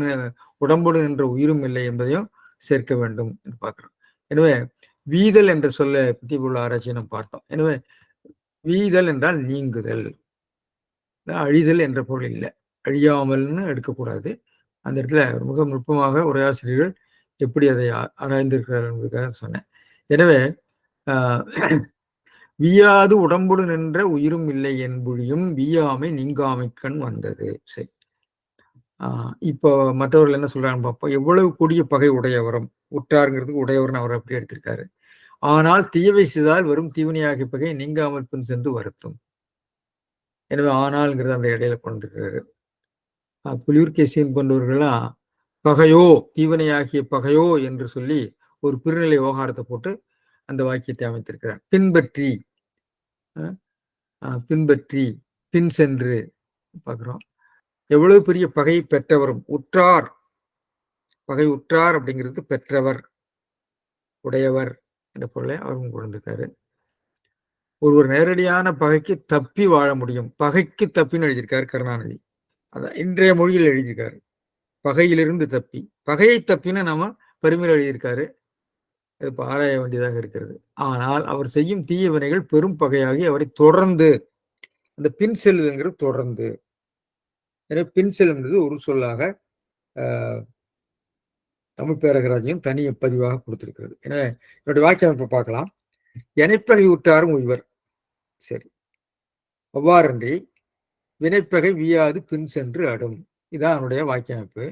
உடம்போடு நின்ற உயிரும் இல்லை என்பதையும் சேர்க்க வேண்டும் என்று பார்க்கிறோம். எனவே வீதல் என்ற சொல்ல பற்றி உள்ள ஆராய்ச்சியை நம்ம பார்த்தோம். எனவே வீதல் என்றால் நீங்குதல், அழிதல் என்ற பொருள் இல்லை. அழியாமல்னு எடுக்கக்கூடாது. அந்த இடத்துல மிக நுட்பமாக உரையாசிரியர்கள் எப்படி அதை ஆராய்ந்திருக்கிறார்கள் என்பதுக்காக சொன்னேன். எனவே வியாது உடம்புடு நின்ற உயிரும் இல்லை என்புழியும் வியாமை நீங்காமை கண் வந்தது. சரி, இப்போ மற்றவர்கள் என்ன சொல்றாங்க பார்ப்போம். எவ்வளவு கொடிய பகை உடையவரும், உற்றாருங்கிறதுக்கு உடையவர்னு அவர் அப்படி எடுத்திருக்காரு. ஆனால் தீயவை செய்தால் வரும் தீவினையாகிய பகை நீங்காமல் பின் சென்று வருத்தும். எனவே ஆனால்ங்கிறது அந்த இடையில கொண்டிருக்கிறாரு. புலியூர் கேசியன் போன்றவர்கள்லாம் பகையோ தீவினையாகிய பகையோ என்று சொல்லி ஒரு பிறநிலை விவகாரத்தை போட்டு அந்த வாக்கியத்தை அமைத்திருக்கிறார். பின்பற்றி பின்பற்றி பின் சென்று பார்க்கிறோம். எவ்வளவு பெரிய பகை பெற்றவரும், உற்றார், பகை உற்றார் அப்படிங்கிறது பெற்றவர், உடையவர் என்ற பொருளை அவரும் கொண்டிருக்காரு. ஒருவர் நேரடியான பகைக்கு தப்பி வாழ முடியும். பகைக்கு தப்பின்னு எழுதியிருக்காரு கருணாநிதி. அதான் இன்றைய மொழியில் எழுதியிருக்காரு, பகையிலிருந்து தப்பி. பகையை தப்பின்னு நாம பெருமையில் எழுதியிருக்காரு. அது ஆராய வேண்டியதாக இருக்கிறது. ஆனால் அவர் செய்யும் தீய வினைகள் பெரும் பகையாகி அவரை தொடர்ந்து, அந்த பின் செல்லுங்கிறது தொடர்ந்து. எனவே பின் செல்லுங்கிறது ஒரு சொல்லாக தமிழ் பேரகராஜையும் தனி பதிவாக கொடுத்திருக்கிறது. எனவே என்னுடைய வாக்கிய அமைப்பை பார்க்கலாம். இணைப்பகை உற்றாரும் உய்வர். சரி, அவ்வாறன்றி வினைப்பகை வியாது பின் சென்று அடும். இதான் என்னுடைய வாக்கிய அமைப்பு.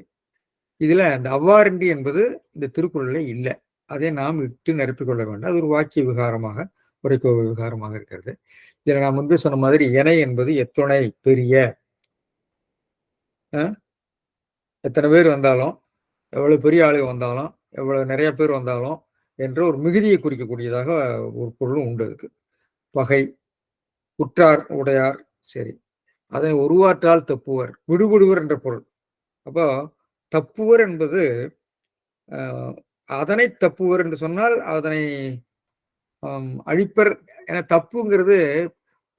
இதுல அந்த அவ்வாறன்றி என்பது இந்த திருக்குறளில் இல்லை. அதை நாம் இட்டு நிரப்பிக் கொள்ள வேண்டும். அது ஒரு வாக்கிய விகாரமாக, உரைக்கோவை விகாரமாக இருக்கிறது. இதில் நான் முன்பு சொன்ன மாதிரி இணை என்பது எத்துணை பெரிய, எத்தனை பேர் வந்தாலும், எவ்வளவு பெரிய ஆளுங்க வந்தாலும், எவ்வளவு நிறைய பேர் வந்தாலும் என்ற ஒரு மிகுதியை குறிக்கக்கூடியதாக ஒரு பொருளும் உண்டு. அதுக்கு பகை, உற்றார், உடையார். சரி, அதனை உருவாற்றால் தப்புவர், விடுபடுவர் என்ற பொருள். அப்போ தப்புவர் என்பது அதனை தப்புவர் என்று சொன்னால் அதனை அழிப்பர் என. தப்புங்கிறது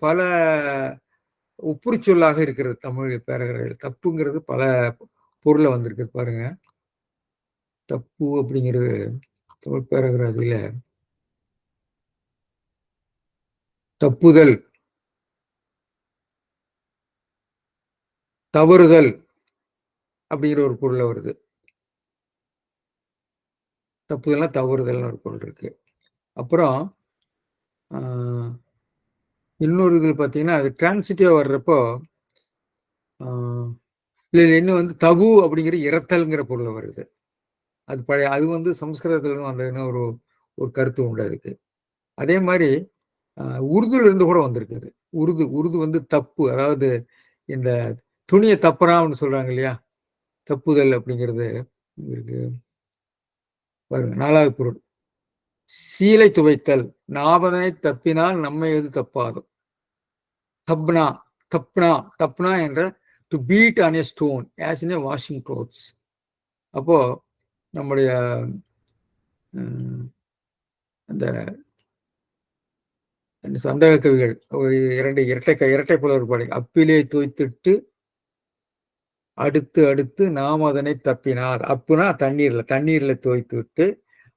பல உப்புரி சொல்லாக இருக்கிறது தமிழ் பேரகர்கள். தப்புங்கிறது பல பொருளை வந்திருக்கு பாருங்க. தப்பு அப்படிங்கிறது தமிழ் பேரகராதியில தப்புதல், தவறுதல் அப்படிங்கிற ஒரு பொருளை வருது. தப்புதல்னா தவறுதல்னு ஒரு பொருள் இருக்கு. அப்புறம் இன்னொரு இதில் பார்த்தீங்கன்னா அது டிரான்சிட்டிவா வர்றப்போ இல்லை இன்னும் வந்து தபு அப்படிங்கிற இறத்தல்ங்கிற பொருளை வருது. அது பழைய, அது வந்து சமஸ்கிருதத்துல வந்ததுன்னு ஒரு ஒரு கருத்து உண்டு அதுக்கு. அதே மாதிரி உருதுல இருந்து கூட வந்திருக்குது. உருது வந்து தப்பு, அதாவது இந்த துணியை தப்புறான்னு சொல்றாங்க இல்லையா, தப்புதல் அப்படிங்கிறது இருக்கு. பாருங்க, 4வது பொருள் சீலை துவைத்தல். நாபதனை தப்பினால் நம்மை எது தப்பாதோ. தப்னா, தப்னா, தப்னா என்ற to beat on a stone as in a washing clothes. அப்போ நம்முடைய அந்த சந்தக கவிகள் இரட்டை புலவர் பாடி, அப்பிலே தூய்த்திட்டு அடுத்து அடுத்து நாம் அதனை தப்பினால். அப்புனா தண்ணீர்ல தோய்த்து விட்டு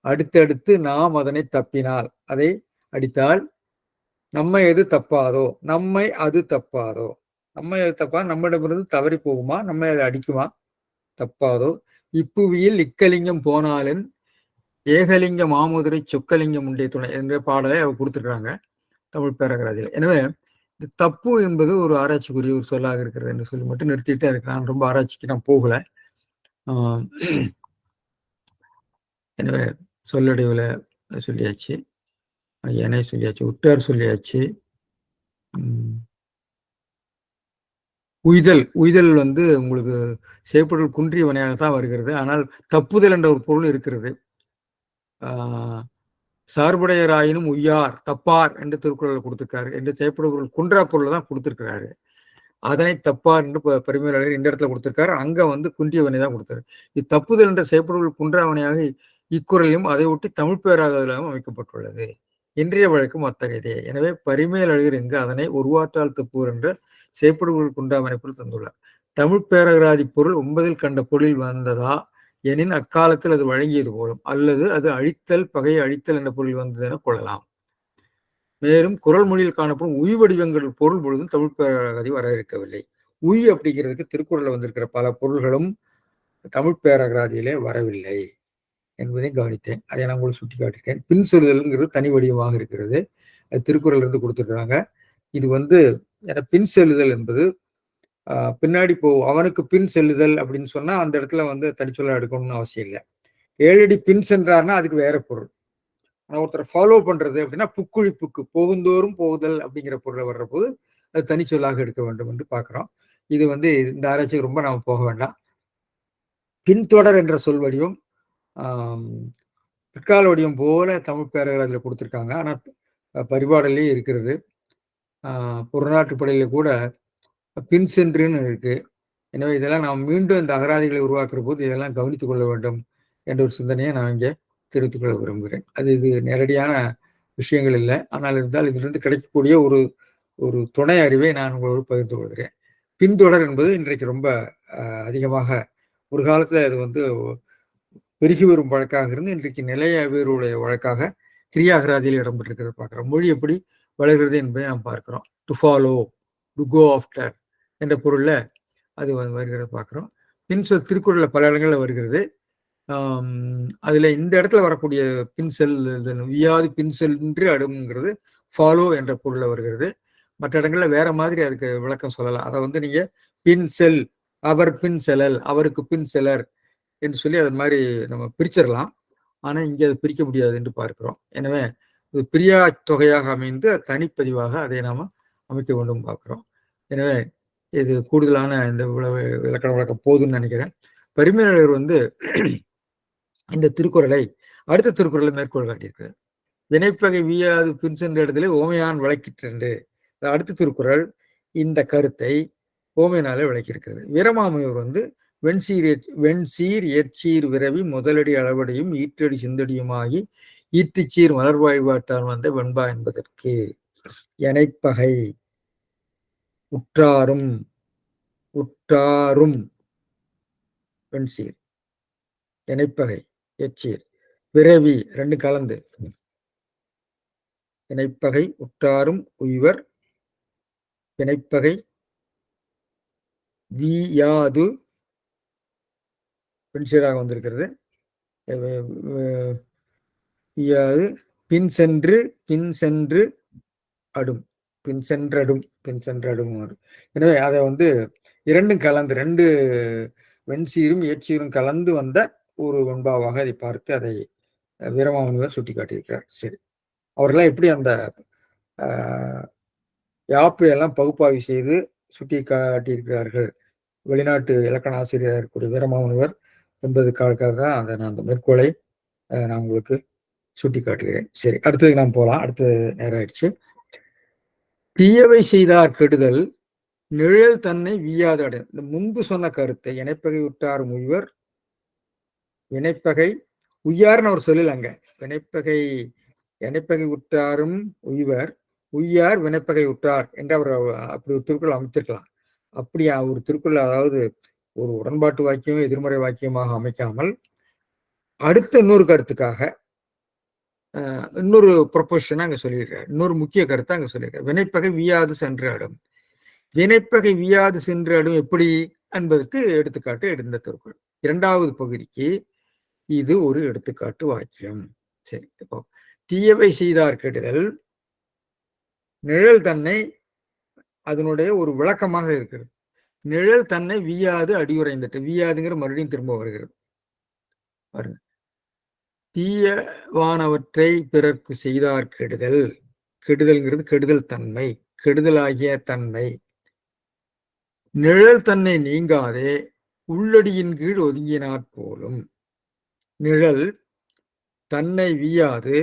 அடுத்தடுத்து நாம் அதனை தப்பினால், அதை அடித்தால் நம்மை எது தப்பாதோ, நம்மை அது தப்பாதோ. நம்மை அது தப்பா, நம்மிடமிருந்து தவறி போகுமா, நம்மை அது அடிக்குமா, தப்பாதோ. இப்புவியில் இக்கலிங்கம் போனாலும் ஏகலிங்க மாமுதிரை சொக்கலிங்கம் உண்டே துணை என்ற பாடலை அவர் கொடுத்துருக்காங்க தமிழ் பேரகராஜில். எனவே இந்த தப்பு என்பது ஒரு ஆராய்ச்சிக்குரிய ஒரு சொல்லாக இருக்கிறது என்று சொல்லி மட்டும் நிறுத்திட்டே இருக்கு. நான் ரொம்ப ஆராய்ச்சிக்கு நான் போகல. எனவே சொல்லடைவுல சொல்லியாச்சு, எனை சொல்லியாச்சு, உற்றார் சொல்லியாச்சு. உய்தல் உய்தல் வந்து உங்களுக்கு செய்பொருள் குன்றிய வினையாகத்தான் வருகிறது. ஆனால் தப்புதல் என்ற ஒரு பொருள் இருக்கிறது. சார்புடையராயினும் உய்யார் தப்பார் என்று திருக்குறள் கொடுத்திருக்காரு. என்று செய்யப்படுபொருள் குன்றா பொருள் தான் கொடுத்திருக்கிறாரு. அதனை தப்பார் என்று பரிமேலழகர் இந்த இடத்துல கொடுத்திருக்காரு. அங்க வந்து குன்றிய வினை தான் கொடுத்தாரு. இத்தப்புதல் என்ற செய்யப்படுபொருள் குன்றா வினையாக இக்குறளையும் அதை ஒட்டி தமிழ் பேராகவும் அமைக்கப்பட்டுள்ளது. இன்றைய வழக்கும் அத்தகையதே. எனவே பரிமேலழகர் எங்கு அதனை ஒருவாற்றால் தப்புவர் என்ற செய்யப்படுபொருள் குன்றா வினைப்பொருள் தந்துள்ளார். தமிழ் பேரகராதி பொருள் 9 கண்ட பொருளில் வந்ததா எனின் அக்காலத்தில் அது வழங்கியது போலும், அல்லது அது அழித்தல் பகையை அழித்தல் என்ற பொருள் வந்தது என கொள்ளலாம். மேலும் குறள் மொழியில் காணப்படும் உய் வடிவங்கள் பொருள் பொழுதும் தமிழ் பேரகராதி வர இருக்கவில்லை. உய் அப்படிங்கிறதுக்கு திருக்குறள்ல வந்திருக்கிற பல பொருள்களும் தமிழ் பேரகராதியிலே வரவில்லை என்பதை கவனித்தேன். அதை நான் உங்களுக்கு சுட்டி காட்டிருக்கேன். பின் செல்லுதல்ங்கிறது தனி வடிவமாக இருக்கிறது. அது திருக்குறள் இருந்து கொடுத்துருக்காங்க. இது வந்து பின் செல்லுதல் என்பது பின்னாடி அவனுக்கு பின் செல்லுதல் அப்படின்னு சொன்னா அந்த இடத்துல வந்து தனிச்சொல்லா எடுக்கணும்னு அவசியம் இல்லை. 7 அடி பின் சென்றார்னா அதுக்கு வேற பொருள். ஆனா ஒருத்தரை ஃபாலோ பண்றது அப்படின்னா புக்குழிப்புக்கு போகுந்தோறும் போகுதல் அப்படிங்கிற பொருளை வர்ற போது அது தனிச்சொல்லாக எடுக்க வேண்டும் என்று பார்க்கிறோம். இது வந்து இந்த ஆராய்ச்சிக்கு ரொம்ப நாம போக வேண்டாம். பின்தொடர் என்ற சொல் வடிவம் பிற்கால வடிவம் போல தமிழ் பேரகராதியில் கொடுத்துருக்காங்க. ஆனா பரிபாடலே இருக்கிறது. புறநாட்டுப்படையில கூட பின் சென்றுன்னு இருக்கு. எனவே இதெல்லாம் நாம் மீண்டும் இந்த அகராதிகளை உருவாக்குற போது இதெல்லாம் கவனித்துக் கொள்ள வேண்டும் என்ற ஒரு சிந்தனையை நான் இங்கே தெரிவித்துக் கொள்ள விரும்புகிறேன். இது நேரடியான விஷயங்கள் இல்லை. ஆனால் இருந்தால் இதிலிருந்து கிடைக்கக்கூடிய ஒரு ஒரு துணை அறிவை நான் உங்களோடு பகிர்ந்து கொள்கிறேன். பின்தொடர் என்பது இன்றைக்கு ரொம்ப அதிகமாக ஒரு காலத்துல அது வந்து பெருகி வரும் வழக்காக இருந்து இன்றைக்கு நிலைய வேறுடைய வழக்காக கிரியாகராதியில் இடம்பெற்றிருக்கிறது பார்க்கிறோம். மொழி எப்படி வளர்கிறது என்பதை நாம் பார்க்கிறோம். To follow, to go after என்ற பொருள்ல அது வருகிறத பார்க்கிறோம். பின்சொல் திருக்குறள்ல பல இடங்கள்ல வருகிறது. அதுல இந்த இடத்துல வரக்கூடிய பின்செல் வியாது பின்செல் என்று அடுங்கிறது ஃபாலோ என்ற பொருள்ல வருகிறது. மற்ற இடங்கள்ல வேற மாதிரி அதுக்கு விளக்கம் சொல்லலாம். அதை வந்து நீங்க பின் செல், அவர் பின் செல்லல், அவருக்கு பின் செல்லர் என்று சொல்லி அது மாதிரி நம்ம பிரிச்சிடலாம். ஆனா இங்க அதை பிரிக்க முடியாது என்று பார்க்கிறோம். எனவே இது பிரியா தொகையாக அமைந்து தனிப்பதிவாக அதை நாம அமைக்க வேண்டும் பார்க்கிறோம். எனவே இது கூடுதலான இந்த இலக்கண விளக்கம் போதுன்னு நினைக்கிறேன். பரிமேலழகர் வந்து இந்த திருக்குறளை அடுத்த திருக்குறளை மேற்கோள் காட்டியிருக்கிறார். வினைப்பகை வீயாது பின் சென்ற இடத்துல ஓமையான் விளக்கிற்றென்று அடுத்த திருக்குறள் இந்த கருத்தை ஓமையினாலே விளக்கியிருக்கிறது. வீரமாமுனிவர் வந்து வெண்சீர் எச்சீர் விரவி முதலடி அளவடியும் ஈற்றடி சிந்தடியுமாகி ஈட்டிச்சீர் மலர்வாய்வாட்டால் வந்த வெண்பா என்பதற்கு எனைப்பகை உற்றாரும் வெண்சீர் இணைப்பகை எச்சீர் விரவி 2 கலந்து இணைப்பகை உற்றாரும் உய்வர் இணைப்பகை வீயாது பெண்சீராக வந்திருக்கிறது. பின் சென்று அடும் எனவே அதை வந்து 2 கலந்து 2 வெண்சீரும் ஏச்சீரும் கலந்து வந்த ஒரு வெண்பாவாக அதை பார்த்து அதை வீரமாமுனிவர் சுட்டி காட்டியிருக்கிறார். சரி, அவர்களாம் எப்படி அந்த யாப்பு எல்லாம் பகுப்பாய்வு செய்து சுட்டி காட்டியிருக்கிறார்கள் வெளிநாட்டு இலக்கண ஆசிரியர் கூடிய வீரமாமுனிவர் என்பதற்காக தான் அதை நான் அந்த மேற்கோளை நான் உங்களுக்கு சுட்டி காட்டுகிறேன். சரி, அடுத்தது நாம் போகலாம். அடுத்த நேரம் ஆயிடுச்சு. தீயவை செய்தார் கெடுதல் நிழல் தன்னை வீயாது அடை. இந்த முன்பு சொன்ன கருத்தை இணைப்பகை உற்றாரும் உய்வர் வினைப்பகை உய்யார்னு அவர் சொல்லல. அங்க வினைப்பகை உற்றாரும் உய்வர் உய்யார் வினைப்பகை உற்றார் என்று அவர் அப்படி ஒரு திருக்குறள் அமைத்திருக்கலாம். அப்படியா ஒரு திருக்குறள், அதாவது ஒரு உடன்பாட்டு வாக்கியம் எதிர்மறை வாக்கியமாக அமைக்காமல் அடுத்த இன்னொரு கருத்துக்காக இன்னொரு ப்ரொபோஷன் அங்க சொல்லியிருக்காரு. இன்னொரு முக்கிய கருத்தை அங்க சொல்லியிருக்காரு. வினைப்பகை வீயாது சென்று அடும். வினைப்பகை வீயாது சென்று அடும் எப்படி என்பதற்கு எடுத்துக்காட்டு எடுத்த திருக்குறள். 2வது பகுதிக்கு இது ஒரு எடுத்துக்காட்டு வாக்கியம். சரி, இப்போ தீயவை செய்தார் கெடுதல் நிழல் தன்னை அதனுடைய ஒரு விளக்கமாக இருக்கிறது. நிழல் தன்னை வீயாது அடியுறைந்துட்டு, வீயாதுங்கிற மறுபடியும் திரும்ப வருகிறது பாருங்க. தீயவானவற்றை பிறர்க்கு செய்தார் கெடுதல். கெடுதல்ங்கிறது கெடுதல் தன்மை, கெடுதலாகிய தன்மை. நிழல் தன்னை நீங்காதே உள்ளடியின் கீழ் ஒதுங்கினாற் போலும். நிழல் தன்னை வீயாது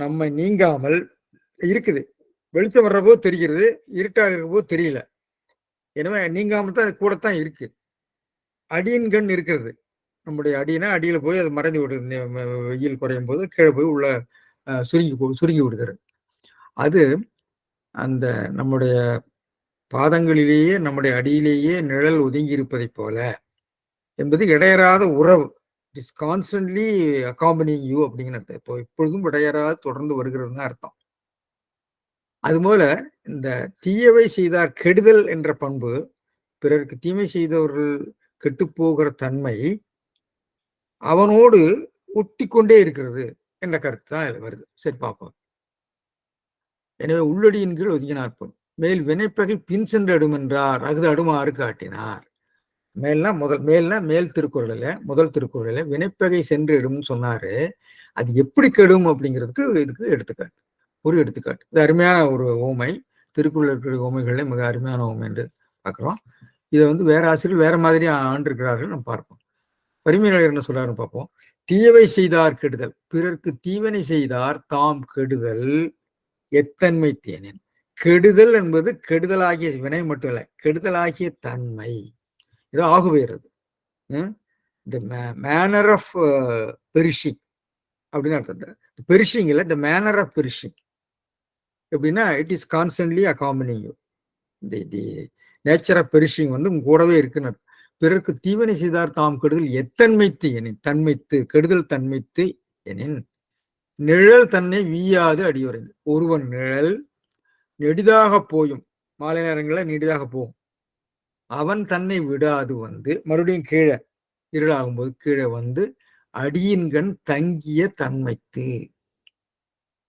நம்மை நீங்காமல் இருக்குது. வெளிச்சம் வர்றபோது தெரிகிறது, இருட்டாக இருக்கிறபோது தெரியல. எனவே நீங்காமல் தான் அது கூடத்தான் இருக்கு. அடியின் கண் இருக்கிறது. நம்முடைய அடினா அடியில போய் அது மறைந்து விடுது. வெயில் குறையும் போது கீழே போய் உள்ள சுருங்கி விடுகிறது. அது அந்த நம்முடைய பாதங்களிலேயே நம்முடைய அடியிலேயே நிழல் ஒதுங்கி இருப்பதைப் போல என்பது இடையறாத உறவு. இட் இஸ் கான்ஸ்டன்ட்லி அக்காம்பனிங் யூ அப்படிங்கிற அர்த்தம். இப்போ எப்பொழுதும் இடையறாது தொடர்ந்து வருகிறதுன்னு அர்த்தம். அதுபோல இந்த தீயவை செய்தார் கெடுதல் என்ற பண்பு, பிறருக்கு தீமை செய்தவர்கள் கெட்டுப்போகிற தன்மை அவனோடு ஒட்டி கொண்டே இருக்கிறது என்ற கருத்து தான் இதுல வருது. சரி பார்ப்போம். எனவே உள்ளடியின் கீழ் ஒதுங்கினார்ப்போம். மேல் வினைப்பகை பின் சென்று அடுமென்றார், அஃது அடுமாறு காட்டினார். மேல்னா மேல் திருக்குறளில் முதல் திருக்குறளில் வினைப்பகை சென்று எடும்னு சொன்னாரு. அது எப்படி கெடும் அப்படிங்கிறதுக்கு இதுக்கு எடுத்துக்காட்டு, ஒரு எடுத்துக்காட்டு. இது அருமையான ஒரு ஓமை. திருக்குறள் இருக்கிற ஓமைகளே மிக அருமையான ஓமை என்று பார்க்குறோம். இதை வந்து வேற ஆசிரியர் வேற மாதிரி ஆண்டிருக்கிறார்கள், நம்ம பார்ப்போம். பரிமையாளர் என்ன சொல்றாருன்னு பார்ப்போம். தீயவை செய்தார் கெடுதல், பிறர்க்கு தீவனை செய்தார் தாம் கெடுதல் எத்தன்மை தேனின். கெடுதல் என்பது கெடுதலாகிய வினை மட்டும் இல்லை, கெடுதலாகிய தன்மை. இது ஆகுவேறது. த மேனர் ஆஃப் பெரிஷிங் அப்படின்னு அர்த்தம். பெரிஷிங் இல்லை, த மேனர் ஆஃப் பெரிஷிங் எப்படின்னா it is constantly accompanying you. The nature of perishing வந்து கூடவே இருக்குன்னு. பிறருக்கு தீவனை செய்தார் தாம் கெடுதல் எத்தன்மைத்து எனின், தன்மைத்து கெடுதல் தன்மைத்து எனின். நிழல் தன்னை வீயாது அடியுறைந்து. ஒருவன் நிழல் நெடிதாக போயும், மாலை நேரங்களில் நெடிதாக போகும், அவன் தன்னை விடாது வந்து மறுபடியும் கீழே இருளாகும் போது கீழே வந்து அடியின்கண் தங்கிய தன்மைத்து.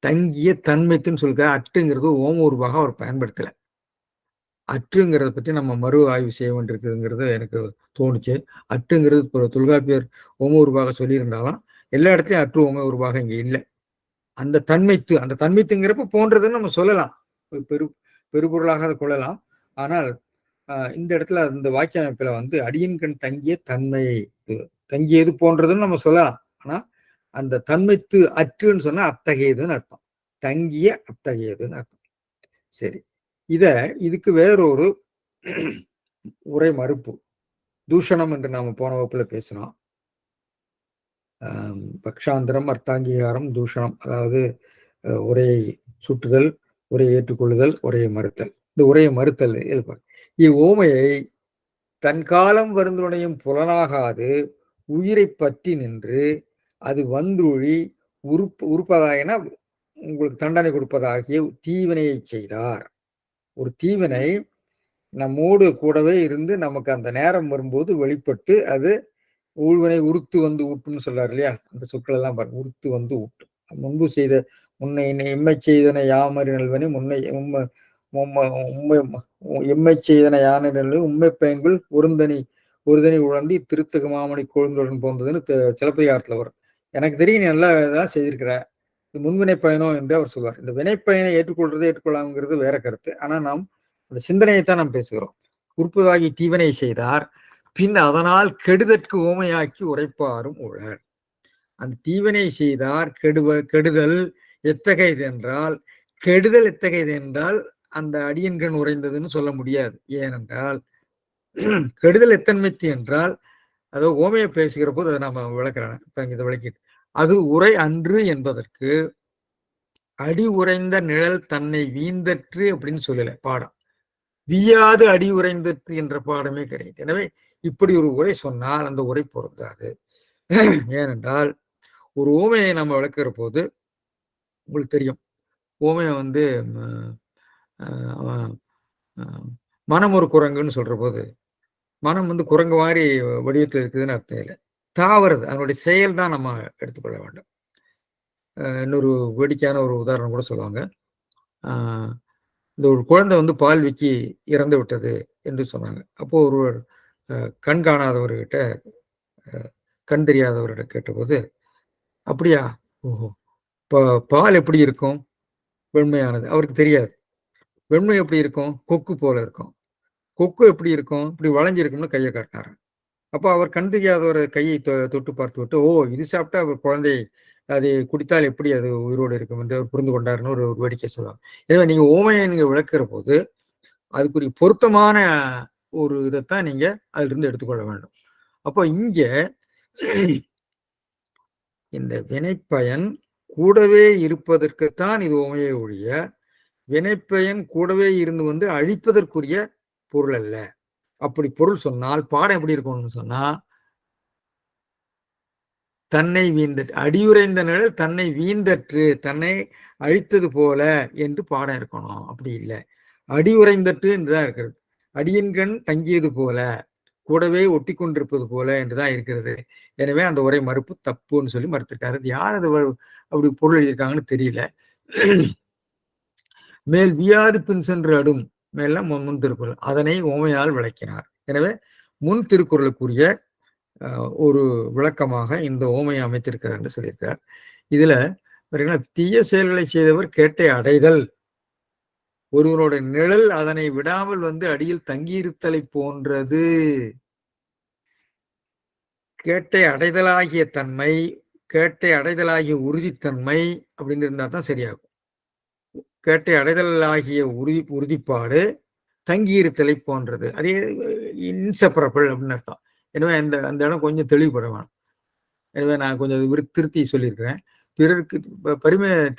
தங்கிய தன்மைத்துன்னு சொல்ற அட்டுங்கிறது ஓம உருவாக அவர் பயன்படுத்தல. அற்றுங்கிறத பற்றி நம்ம மறு ஆய்வு செய்ய வேண்டியிருக்குங்கிறது எனக்கு தோணுச்சு. அட்டுங்கிறது இப்போ தொல்காப்பியர் ஓம உருவாக சொல்லியிருந்தாலும் எல்லா இடத்துலையும் அற்று ஓம உருவாக இங்கே இல்லை. அந்த தன்மைத்து, அந்த தன்மைத்துங்கிறப்ப போன்றதுன்னு நம்ம சொல்லலாம், பெருபொருளாக அதை கொள்ளலாம். ஆனால் இந்த இடத்துல இந்த வாக்கிய அமைப்புல வந்து அடியின்கண் தங்கிய தன்மை தங்கியது போன்றதுன்னு நம்ம சொல்லலாம். ஆனா அந்த தன்மைத்து அற்றுன்னு சொன்னா அத்தகையதுன்னு அர்த்தம், தங்கிய அத்தகையதுன்னு அர்த்தம். சரி, இதுக்கு வேறொரு உரை மறுப்பு, தூஷணம் என்று நாம போன வகுப்புல பேசினோம். பக்ஷாந்தரம், அர்த்தாங்கீகாரம், தூஷணம். அதாவது உரையை சுட்டுதல், உரையை ஏற்றுக்கொள்ளுதல், உரையை மறுத்தல். இந்த உரையை மறுத்தல் இவ்வோமையை தன் காலம் வருந்துணையும் புலனாகாது உயிரை பற்றி நின்று அது வந்துழி உறுப்பதாயின உங்களுக்கு தண்டனை கொடுப்பதாகிய தீவினையை செய்தார். ஒரு தீவினை நம்மோடு கூடவே இருந்து நமக்கு அந்த நேரம் வரும்போது வெளிப்பட்டு அது ஊழ்வினை உறுத்து வந்து ஊட்டும்னு சொல்றாரு இல்லையா? அந்த சொற்கள் எல்லாம் பாருங்க, உறுத்து வந்து ஊட்டும். முன்பு செய்த முன்னை எம்மை செய்தன யாமறி நல்வனி முன்னை எம்மை செய்தன யானை நல்வனி உண்மை பயன்கள் ஒருதனி உழந்தி திருத்தகு மாமணி கொழுந்துடன் போன்றதுன்னு சிலப்பதிகாரத்துல வரும். எனக்கு தெரியும் நீ நல்லா தான் செய்திருக்கிற, முன்வினை பயனோ என்று அவர் சொல்வார். இந்த வினைப்பயனை ஏற்றுக்கொள்ளாமங்கிறது வேற கருத்து. ஆனா நாம் அந்த சிந்தனையைத்தான் நாம் பேசுகிறோம். உறுப்புதாகி தீவனை செய்தார் பின் அதனால் கெடுதற்கு ஓமையாக்கி உரைப்பாரும் உழர். அந்த தீவனை செய்தார் கெடுதல் எத்தகையது என்றால், கெடுதல் எத்தகையது என்றால் அந்த அடியன்கண் உறைந்ததுன்னு சொல்ல முடியாது. ஏனென்றால் கெடுதல் எத்தன்மைத்து என்றால் அதோ ஓமையை பேசுகிற போது அதை நாம விளக்குறேன். இப்ப இதை விளக்கிட்டு அது உரை அன்று என்பதற்கு அடி உறைந்த நிழல் தன்னை வீந்தற்று அப்படின்னு சொல்லல பாடம். வீயாது அடி உறைந்தற்று என்ற பாடமே கிடையாது. எனவே இப்படி ஒரு உரை சொன்னால் அந்த உரை பொருந்தாது. ஏனென்றால் ஒரு ஓமையை நம்ம விளக்குற போது உங்களுக்கு தெரியும், ஓமையை வந்து மனம் ஒரு குரங்குன்னு சொல்ற போது மனம் வந்து குரங்கு மாதிரி வடிவத்தில் இருக்குதுன்னு அர்த்தம் இல்லை, தாவறது. அதனுடைய செயல் தான் நம்ம எடுத்துக்கொள்ள வேண்டும். இன்னொரு வேடிக்கையான ஒரு உதாரணம் கூட சொல்லுவாங்க. இந்த ஒரு குழந்தை வந்து பால் வீக்கி இறந்து விட்டது என்று சொன்னாங்க. அப்போ ஒருவர் கண் காணாதவர்கிட்ட, கண் தெரியாதவர்கிட்ட கேட்டபோது, "அப்படியா? ஓஹோ! பால் எப்படி இருக்கும்?" வெண்மையானது. அவருக்கு தெரியாது. வெண்மை எப்படி இருக்கும்? கொக்கு போல இருக்கும். கொக்கு எப்படி இருக்கும்? இப்படி வளைஞ்சிருக்கும்னு கைய காட்டினாராம். அப்ப அவர் கண் தெரியாதவர் கையை தொட்டு பார்த்துவிட்டு, "ஓ! இது சாப்பிட்டா குழந்தை அதை குடித்தால் எப்படி அது உயிரோடு இருக்கும்?" என்று அவர் புரிந்து கொண்டார்ன்னு ஒரு ஒரு வேடிக்கை சொல்லுவாங்க. எனவே நீங்க உவமைய நீங்க விளக்குற போது, அதுக்குரிய பொருத்தமான ஒரு இதத்தான் நீங்க அதிலிருந்து எடுத்துக்கொள்ள வேண்டும். அப்போ இங்க இந்த வினைப்பயன் கூடவே இருப்பதற்குத்தான் இது உவமையே ஒழிய, வினைப்பயன் கூடவே இருந்து வந்து அழிப்பதற்குரிய பொருள் அல்ல. அப்படி பொருள் சொன்னால் பாடம் எப்படி இருக்கும்னு சொன்னா, தன்னை வீழ்ந்தற்று அடியுறைந்த நிழல் தன்னை வீழ்ந்தற்று, தன்னை அழித்தது போல என்று பாடம் இருக்கணும். அப்படி இல்ல. அடியுறைந்தற்று என்றுதான் இருக்கிறது. அடியின்கண் தங்கியது போல, கூடவே ஒட்டி கொண்டிருப்பது போல என்றுதான் இருக்கிறது. எனவே அந்த உரை மறுப்பு தப்புன்னு சொல்லி மறுத்திருக்காரு. அது யார் அது அப்படி பொருள் எழுதியிருக்காங்கன்னு தெரியல. மேல் வியாது பின் சென்று அடும் மேல முன் திருக்குறள். அதனை உவமையால் விளக்கினார். எனவே முன் திருக்குறளுக்குரிய ஒரு விளக்கமாக இந்த உவமையை அமைத்திருக்கிறார் என்று சொல்லியிருக்கார். இதுல தீய செயல்களை செய்தவர் கேட்டை அடைதல், ஒருவரோட நிழல் அதனை விடாமல் வந்து அடியில் தங்கியிருத்தலை போன்றது. கேட்டை அடைதலாகிய தன்மை, கேட்டை அடைதலாகிய உறுதித்தன்மை அப்படின்னு இருந்தா தான் சரியாகும். கேட்டை அடைதலாகிய உறுதிப்பாடு தங்கியிருத்தலை போன்றது. அதே இன்செப்பரபிள் அப்படின்னு அர்த்தம். எனவே அந்த இடம் கொஞ்சம் தெளிவுபட வேணும். எனவே நான் கொஞ்சம் திருத்தி சொல்லியிருக்கிறேன். பிறருக்கு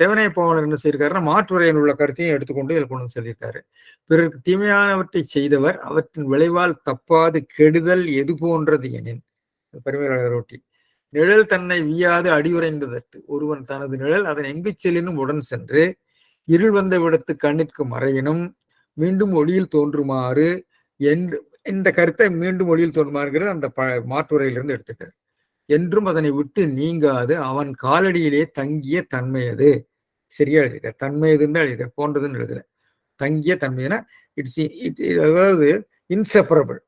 தேவனைய பாவலர் என்ன செய்யிருக்காருன்னா, மாற்றுரையில் உள்ள கருத்தையும் எடுத்துக்கொண்டு இதில் கொண்டு வந்து சொல்லியிருக்காரு. பிறருக்கு தீமையானவற்றை செய்தவர் அவற்றின் விளைவால் தப்பாது கெடுதல் எது போன்றது எனின், பரிமையாளர் ஒட்டி நிழல் தன்னை வீயாது அடியுறைந்ததற்கு ஒருவன் தனது நிழல் அதன் எங்கு செல்லினும் உடன் சென்று இருள் வந்த விடத்து கண்ணிற்கு மறையினும் மீண்டும் ஒளியில் தோன்றுமாறு என்று இந்த கருத்தை மீண்டும் ஒளியில் தோன்றுமாறுங்கிறது அந்த மாற்றுரையிலிருந்து எடுத்துட்டார். என்றும் அதனை விட்டு நீங்காது அவன் காலடியிலே தங்கிய தன்மை அது. சரியா எழுதுக, தன்மை எதுன்னு எழுதுக, போன்றதுன்னு எழுதுல. தங்கிய தன்மைனா அதாவது இன்செப்பரபிள்.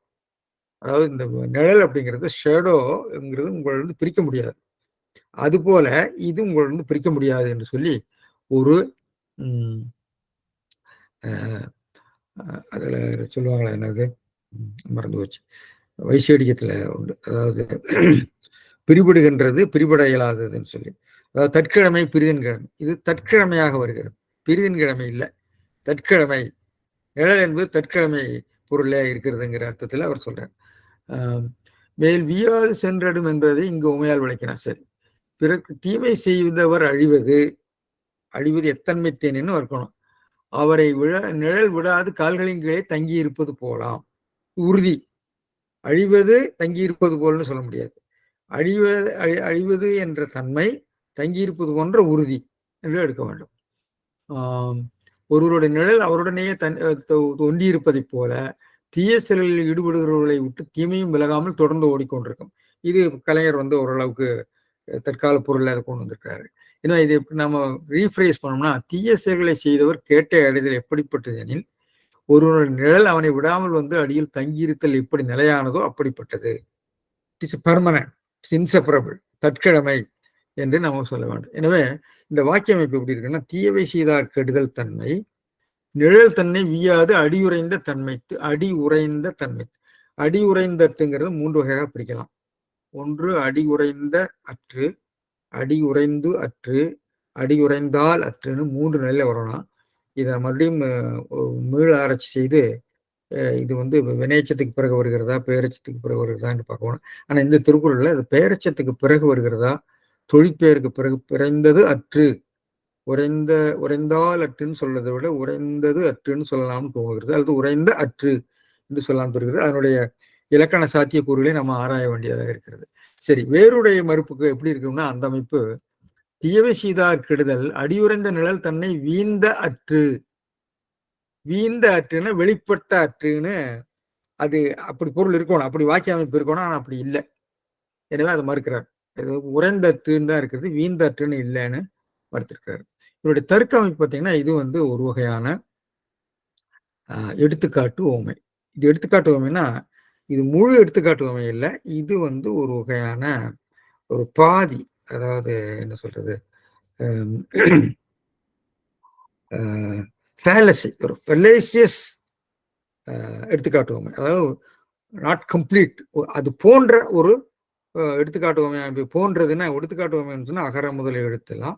அதாவது இந்த நிழல் அப்படிங்கிறது ஷேடோங்கிறது உங்களிடம் பிரிக்க முடியாது. அதுபோல இது உங்களிடம் பிரிக்க முடியாது என்று சொல்லி ஒரு அதுல சொல்லுவாங்களா, என்னது மறந்து போச்சு, வைசேடிகத்துல உண்டு. அதாவது பிரிபடுகின்றது பிரிபட இயலாததுன்னு சொல்லி, அதாவது தற்கிழமை பிரிதின் கிழமை, இது தற்கிழமையாக வருகிறது, பிரிதின் கிழமை இல்லை, தற்கிழமை. நிழல் என்பது தற்கிழமை பொருளே இருக்கிறதுங்கிற அர்த்தத்தில் அவர் சொல்றார். மேல் வியாது சென்றடும் என்பதை இங்கு உமையால் விளக்கினார். சரி, பிறகு தீமை செய்தவர் அழிவது எத்தன்மைத்தேன்னு இருக்கணும். அவரை நிழல் விடாது கால்களின் கீழே தங்கி இருப்பது போலாம். உறுதி. அழிவது தங்கி இருப்பது போலன்னு சொல்ல முடியாது. அழிவது என்ற தன்மை தங்கியிருப்பது போன்ற உறுதி என்று எடுக்க வேண்டும். ஒருவருடைய நிழல் அவருடனேயே ஒன்றியிருப்பதைப் போல தீய செயல்களில் ஈடுபடுகிறவர்களை விட்டு தீமையும் விலகாமல் தொடர்ந்து ஓடிக்கொண்டிருக்கும். இது கலைஞர் வந்து ஓரளவுக்கு தற்கால பொருளை அதை கொண்டு வந்திருக்காரு. ஏன்னா இது நம்ம ரீஃப்ரேஸ் பண்ணோம்னா, தீய செயல்களை செய்தவர் கேட்ட அடைதல் எப்படிப்பட்டது எனில் ஒருவருடைய நிழல் அவனை விடாமல் வந்து அடியில் தங்கியிருத்தல் எப்படி நிலையானதோ அப்படிப்பட்டது. இட்ஸ் பெர்மனன்ட், இட்ஸ் இன்செப்பரபிள், தற்கிழமை என்று நம்ம சொல்ல வேண்டும். எனவே இந்த வாக்கிய அமைப்பு எப்படி இருக்குன்னா, தீயவை செய்தார் கெடுதல் தன்மை, நிழல் தன்னை வீயாது அடியுறைந்த தன்மைத்து, அடி உறைந்த தன்மைத்து. அடி உறைந்தட்டுங்கிறது 3 வகையாக பிரிக்கலாம். ஒன்று அடி உறைந்த அற்று, அடி உறைந்து அற்று, அடி உறைந்தால் அற்றுன்னு 3 நிலையில வரணும். இதை மறுபடியும் மீள ஆராய்ச்சி செய்து இது வந்து வினையச்சத்துக்கு பிறகு வருகிறதா பெயரச்சத்துக்கு பிறகு வருகிறதான்னு பார்க்கணும். ஆனா இந்த திருக்குறள்ல அது பெயரச்சத்துக்கு பிறகு வருகிறதா, தொழிற்பெயருக்கு பிறகு பிறந்தது அற்று, உறைந்தால் அற்றுன்னு சொல்றதை விட உறைந்தது அற்றுன்னு சொல்லலாம்னு தோணுகிறது, அல்லது உறைந்த அற்று என்று சொல்லலாம் பெறுகிறது. அதனுடைய இலக்கண சாத்தியக்கூறுகளை நம்ம ஆராய வேண்டியதாக இருக்கிறது. சரி, வேறுடைய மறுப்புக்கு எப்படி இருக்குன்னா, அந்த அமைப்பு தீயவை செய்தார் கெடுதல் அடியுறைந்த நிழல் தன்னை வீழ்ந்த அற்று, வீழ்ந்த அற்றுன்னு வெளிப்பட்ட அற்றுன்னு அது அப்படி பொருள் இருக்கணும், அப்படி வாக்கிய அமைப்பு இருக்கணும். ஆனால் அப்படி இல்லை. எனவே அதை மறுக்கிறார். உறைந்த அற்றுன்னு தான் இருக்கிறது, வீழ்ந்த அற்றுன்னு இல்லைன்னு மறுத்திருக்கிறார். இவருடைய தர்க்க அமைப்பு பார்த்தீங்கன்னா, இது வந்து ஒரு வகையான எடுத்துக்காட்டு உவமை. இது எடுத்துக்காட்டு உவமைன்னா, இது முழு எடுத்துக்காட்டு உவமை இல்ல. இது வந்து ஒரு வகையான ஒரு பாதி. அதாவது என்ன சொல்றது? அம் அ ஃபேலசி ஒரு ஃபெல்லேசியஸ் எடுத்துக்காட்டு உவமை. அதாவது நாட் கம்ப்ளீட். அது போன்ற ஒரு எடுத்துக்காட்டு உவமை அமைப்பு. போன்றதுன்னா எடுத்துக்காட்டு உவமைன்னு சொன்னா அகர முதல எழுத்தெல்லாம்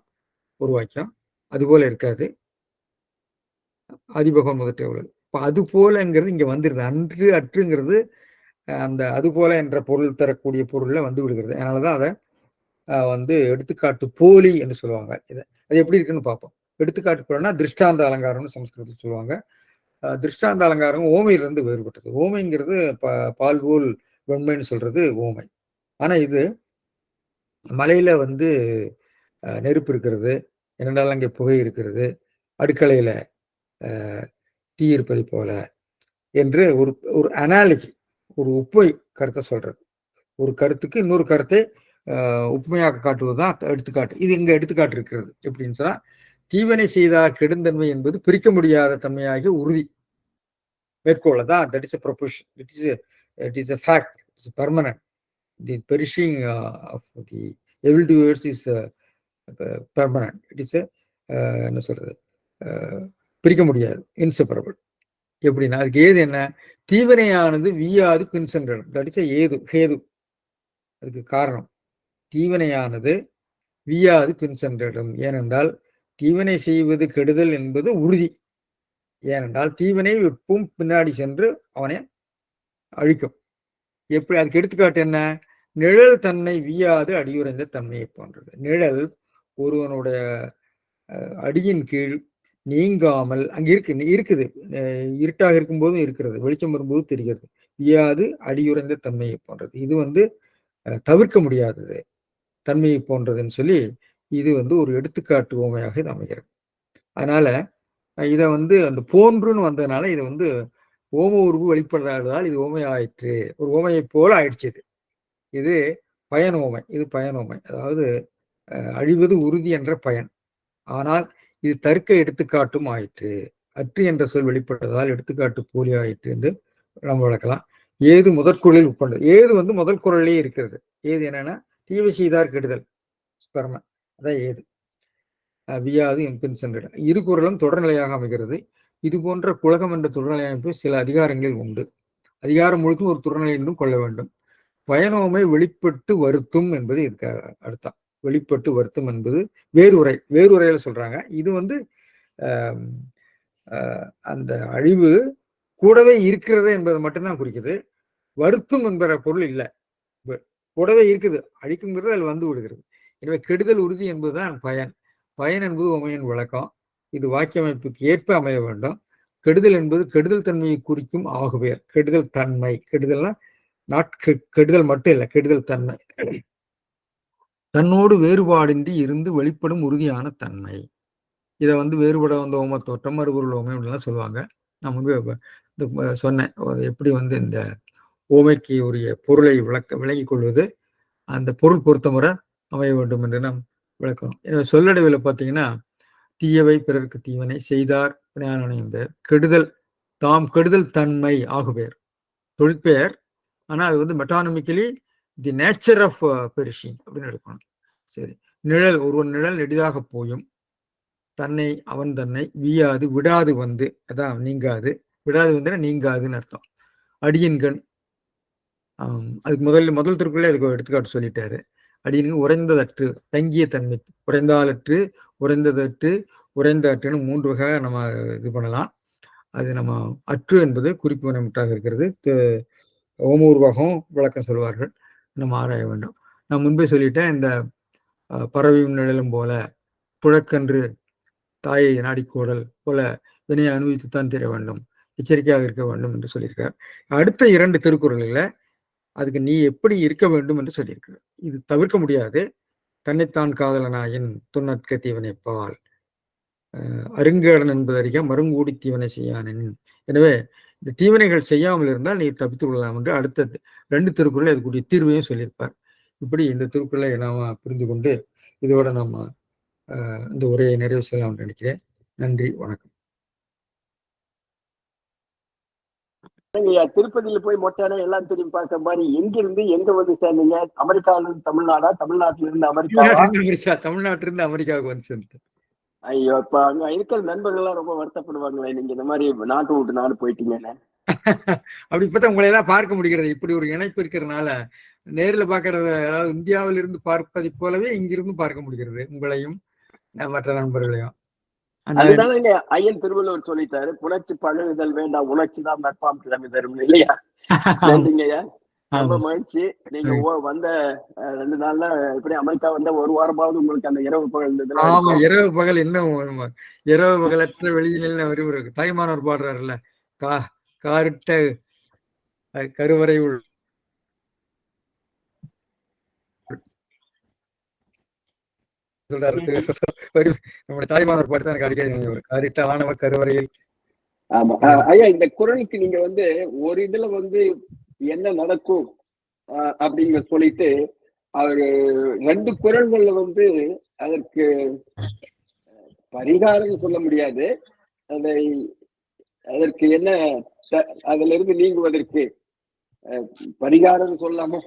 ஒரு வாக்கியம். அதுபோல இருக்காது. அதிபகம் முதற்றே உலகு. இப்ப அது போலங்கிறது இங்க வந்துருது. அன்று, அற்றுங்கிறது அந்த அது போல என்ற பொருள் தரக்கூடிய பொருள்ல வந்து விடுகிறது. அதனால தான் அத வந்து எடுத்துக்காட்டு போலி என்று சொல்லுவாங்க. அது எப்படி இருக்குன்னு பார்ப்போம். எடுத்துக்காட்டு போலன்னா திருஷ்டாந்த அலங்காரம்னு சமஸ்கிருதத்துல சொல்லுவாங்க. திருஷ்டாந்த அலங்காரம் ஓமையிலிருந்து வேறுபட்டது. ஓமைங்கிறது பால் போல் வெண்மைன்னு சொல்றது ஓமை. ஆனா இது மலையில வந்து நெருப்பு இருக்கிறது. இரண்டால் அங்கே புகை இருக்கிறது. அடுக்கலையில அ தீ இருப்பதை போல என்று ஒரு ஒரு அனாலஜி, ஒரு ஒப்புமை கருத்த சொல்றது. ஒரு கருத்துக்கு இன்னொரு கருத்தை ஒப்புமையாக காட்டுவதுதான் எடுத்துக்காட்டு. இது இங்க எடுத்துக்காட்டு இருக்கிறது. எப்படின்னு சொன்னா, தீவினை செய்தார் கெடுந்தன்மை என்பது பிரிக்க முடியாத தன்மையாகிய உறுதி. மேற்கோள் அதான் that is a proposition. It is a fact. It's permanent. The perishing of the evil doers is permanent. It is என்ன சொல்றது? பிரிக்க முடியாது. இன்செப்பரபிள். எப்படின்னா அதுக்கு ஏது என்ன? தீவினையானது வீயாது பின் சென்றிடும். தட் இஸ் ஏது ஹேது. அதுக்கு காரணம் தீவினையானது வீயாது பின் சென்றிடும். ஏனென்றால் தீவினை செய்வது கெடுதல் என்பது உறுதி. ஏனென்றால் தீவினை எப்பவும் பின்னாடி சென்று அவனை அழிக்கும். எப்படி அதுக்கு எடுத்துக்காட்டு என்ன? நிழல் தன்னை வீயாது அடியுறைந்த தன்மையை போன்றது. நிழல் ஒருவனுடைய அடியின் கீழ் நீங்காமல் அங்க இருக்குது. இருட்டாக இருக்கும்போதும் இருக்கிறது. வெளிச்சம் வரும்போது தெரிகிறது. வீயாது அடியுறைந்த தன்மையை போன்றது. இது வந்து தவிர்க்க முடியாதது தன்மையை போன்றதுன்னு சொல்லி இது வந்து ஒரு எடுத்துக்காட்டு உவமையாக இது அமைகிறது. அதனால இதை வந்து அந்த போன்றுன்னு வந்ததுனால இது வந்து ஓம உருவு வெளிப்படுறதால் இது ஓமை ஆயிற்று. ஒரு ஓமையை போல ஆயிடுச்சு. இது பயன் ஓமை. இது பயன் ஓமை. அதாவது அழிவது உறுதி என்ற பயன். ஆனால் இது தர்க்க எடுத்துக்காட்டும் ஆயிற்று. அற்று என்ற சொல் வெளிப்பட்டதால் எடுத்துக்காட்டு போலி ஆயிற்று என்று நம்ம விளக்கலாம். ஏது முதற்குரலில் உட்கொண்டது. ஏது வந்து முதல் குரலிலேயே இருக்கிறது. ஏது என்னன்னா தீவை செய்தார் கெடுதல் ஸ்பெர்ம. அதான் ஏது. வியாது எம்பின் சென்றிட. இரு குரலும் தொடர்நிலையாக அமைகிறது. இது போன்ற குலகம் என்ற தொடர்நிலை அமைப்பு சில அதிகாரங்களில் உண்டு. அதிகாரம் முழுக்கும் ஒரு துறநிலை என்றும் கொள்ள வேண்டும். பயனோமை வெளிப்பட்டு வருத்தும் என்பது இதுக்கு அர்த்தம். வெளிப்பட்டு வருத்தும் என்பது வேறுரை. வேறுரையில சொல்றாங்க. இது வந்து அந்த அழிவு கூடவே இருக்கிறது என்பது மட்டும்தான் குறிக்குது. வருத்தும் என்கிற பொருள் இல்லை. கூடவே இருக்குது. அழிக்குங்கிறது அதில் வந்து விடுகிறது. எனவே கெடுதல் உறுதி என்பதுதான் பயன். பயன் என்பது உமையின் விளக்கம். இது வாக்கிய அமைப்புக்கு ஏற்ப அமைய வேண்டும். கெடுதல் என்பது கெடுதல் தன்மையை குறிக்கும் ஆகுவேர். கெடுதல் தன்மை. கெடுதல்னா நாட் கெடுதல் மட்டும் இல்லை, கெடுதல் தன்மை. தன்னோடு வேறுபாடின்றி இருந்து வெளிப்படும் உறுதியான தன்மை. இதை வந்து வேறுபட வந்த ஓம தோற்றம், மறுபொருள் ஓமை அப்படின்லாம் சொல்லுவாங்க. நான் முன்பே சொன்னேன் எப்படி வந்து இந்த ஓமைக்கு உரிய பொருளை விளங்கிக் கொள்வது அந்த பொருள் பொருத்தமுறை அமைய வேண்டும் என்று நாம் விளக்கணும். எனவே சொல்லடைவில் பார்த்தீங்கன்னா தீயவை பிறருக்கு தீவனை செய்தார் பெயர் கெடுதல் தாம் கெடுதல் தன்மை ஆகுபெயர் தொழிற்பெயர். ஆனால் அது வந்து மெட்டானமிக்கலி தி நேச்சர் ஆஃப் பெரிஷிங் அப்படின்னு எடுக்கணும். சரி, நிழல் ஒருவன் நிழல் நெடிதாக போயும் தன்னை அவன் தன்னை வீயாது விடாது வந்து அதான் நீங்காது. விடாது வந்து நீங்காதுன்னு அர்த்தம். அடியின்கண் அதுக்கு முதல் திருக்குறளே அதுக்கு எடுத்துக்காட்டு சொல்லிட்டாரு. அடியின் உறைந்ததற்று தங்கிய தன்மை உறைந்தாலற்று உறைந்ததற்று உறைந்தாற்றுன்னு 3 வகை நம்ம இது பண்ணலாம். அது நம்ம அற்று என்பது குறிப்பு நமட்டாக இருக்கிறது. ஓம உருவாகம் விளக்கம் சொல்வார்கள். நம்ம ஆராய வேண்டும். நான் முன்பே சொல்லிட்டேன். இந்த பறவையும் நிழலும் போல புழக்கன்று தாயை நாடிக்கோடல் போல வினையை அனுபவித்துத்தான் தெரிய வேண்டும், எச்சரிக்கையாக இருக்க வேண்டும் என்று சொல்லியிருக்கார். அடுத்த 2 திருக்குறளில் அதுக்கு நீ எப்படி இருக்க வேண்டும் என்று சொல்லியிருக்கிறார். இது தவிர்க்க முடியாது. தன்னைத்தான் காதலனாயின் துன்னற்க தீவனைப்பால் அருங்கேடன் என்பது அறிக மருங்கூடி தீவனை செய்யானின். எனவே இந்த தீவனைகள் செய்யாமல் இருந்தால் நீ தப்பித்து கொள்ளலாம் என்று அடுத்த 2 திருக்குறள் அதுக்குரிய தீர்வையும் சொல்லியிருப்பார். இப்படி இந்த திருக்குறளை நாம புரிந்து கொண்டு இதோட நம்ம இந்த உரையை நிறைவு செய்யலாம் என்று நினைக்கிறேன். நன்றி, வணக்கம். திருப்பதியில போய் மொட்டையான எல்லாம் திரும்பி பார்க்க மாதிரி எங்க இருந்து எங்க வந்து சேர்ந்தீங்க? அமெரிக்கால இருந்து தமிழ்நாடா, தமிழ்நாட்டுல இருந்து அமெரிக்காவா? தமிழ்நாட்டுல இருந்து அமெரிக்காவுக்கு வந்து சேர்ந்துட்டேன். ஐயோ, இப்ப அங்க இருக்கிற நண்பர்கள் எல்லாம் ரொம்ப வருத்தப்படுவாங்களே, நீங்க இந்த மாதிரி நாட்டு விட்டு நாடு போயிட்டீங்கன்னு. அப்படி இப்பதான் உங்களை எல்லாம் பார்க்க முடிகிறது. இப்படி ஒரு இணைப்பு இருக்கிறதுனால நேர்ல பாக்குறது, அதாவது இந்தியாவில் இருந்து பார்ப்பதை போலவே இங்கிருந்து பார்க்க முடிகிறது உங்களையும் மற்ற நண்பர்களையும். அதுதான் இங்க ஐயன் திருவள்ளுவர் சொல்லிட்டாரு, புணர்ச்சி பழுகுதல் வேண்டாம், உணர்ச்சி தான் நட்பாம் கிழமை தரும், இல்லையா? நன்றிங்கய்யா, ரொம்ப மகிழ்ச்சி. நீங்க வந்த 2 நாள்ல இப்படி அமெரிக்கா வந்த 1 வாரமாவது உங்களுக்கு அந்த இரவு பகல் ஆமா, இரவு பகல் இன்னும் இரவு பகலற்ற வெளியில வருவது தாய்மானவர் பாடுறாருல்ல, காரிட்ட கருவறை உள் சொல்றாரு நம்முடைய தாய்மானவர் பாட்டு தான் அடிக்கடி காரிட்ட ஆணவ கருவறையில். ஆமா ஐயா, இந்த குரலுக்கு நீங்க வந்து ஒரு இதுல வந்து என்ன நடக்கும் அப்படிங்கிற சொல்லிட்டு அவரு 2 குரல்கள்ல வந்து அதற்கு பரிகாரம் சொல்ல முடியாது, அதற்கு என்ன அதுல இருந்து நீங்குவதற்கு பரிகாரம் சொல்லாம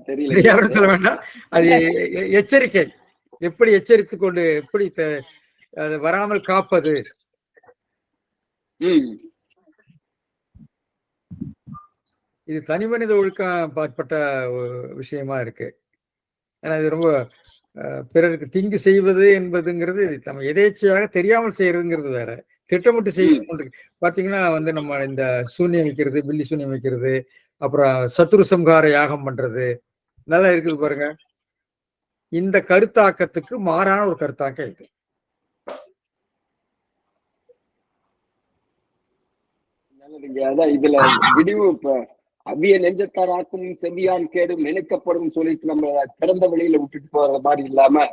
தெரியல, சொல்ல வேண்டாம். அது எச்சரிக்கை, எப்படி எச்சரித்துக் கொண்டு எப்படி அது வராமல் காப்பது. இது தனி மனித ஒழுக்கம் பாற்பட்ட விஷயமா இருக்கு. ஏன்னா இது ரொம்ப பிறருக்கு தீங்கு செய்வது என்பதுங்கிறது நம்ம எதேச்சையாக தெரியாமல் செய்யறதுங்கிறது வேற, திட்டமிட்டு செய்வது. பாத்தீங்கன்னா வந்து நம்ம இந்த சூன்யம் வைக்கிறது, பில்லி சூன்யம் வைக்கிறது, அப்புறம் சத்ரு சம்ஹார யாகம் பண்றது நல்லா இருக்குது பாருங்க. இந்த கருத்தாக்கத்துக்கு மாறான ஒரு கருத்தாக்கம் இது. அதான் இதுல விடிவு இப்ப அவ்விய நெஞ்சத்தார் ஆக்கும் செவியான் கேடும் நினைக்கப்படும் சொல்லிட்டு நம்ம திறந்த வெளியில விட்டுட்டு போற மாதிரி இல்லாம,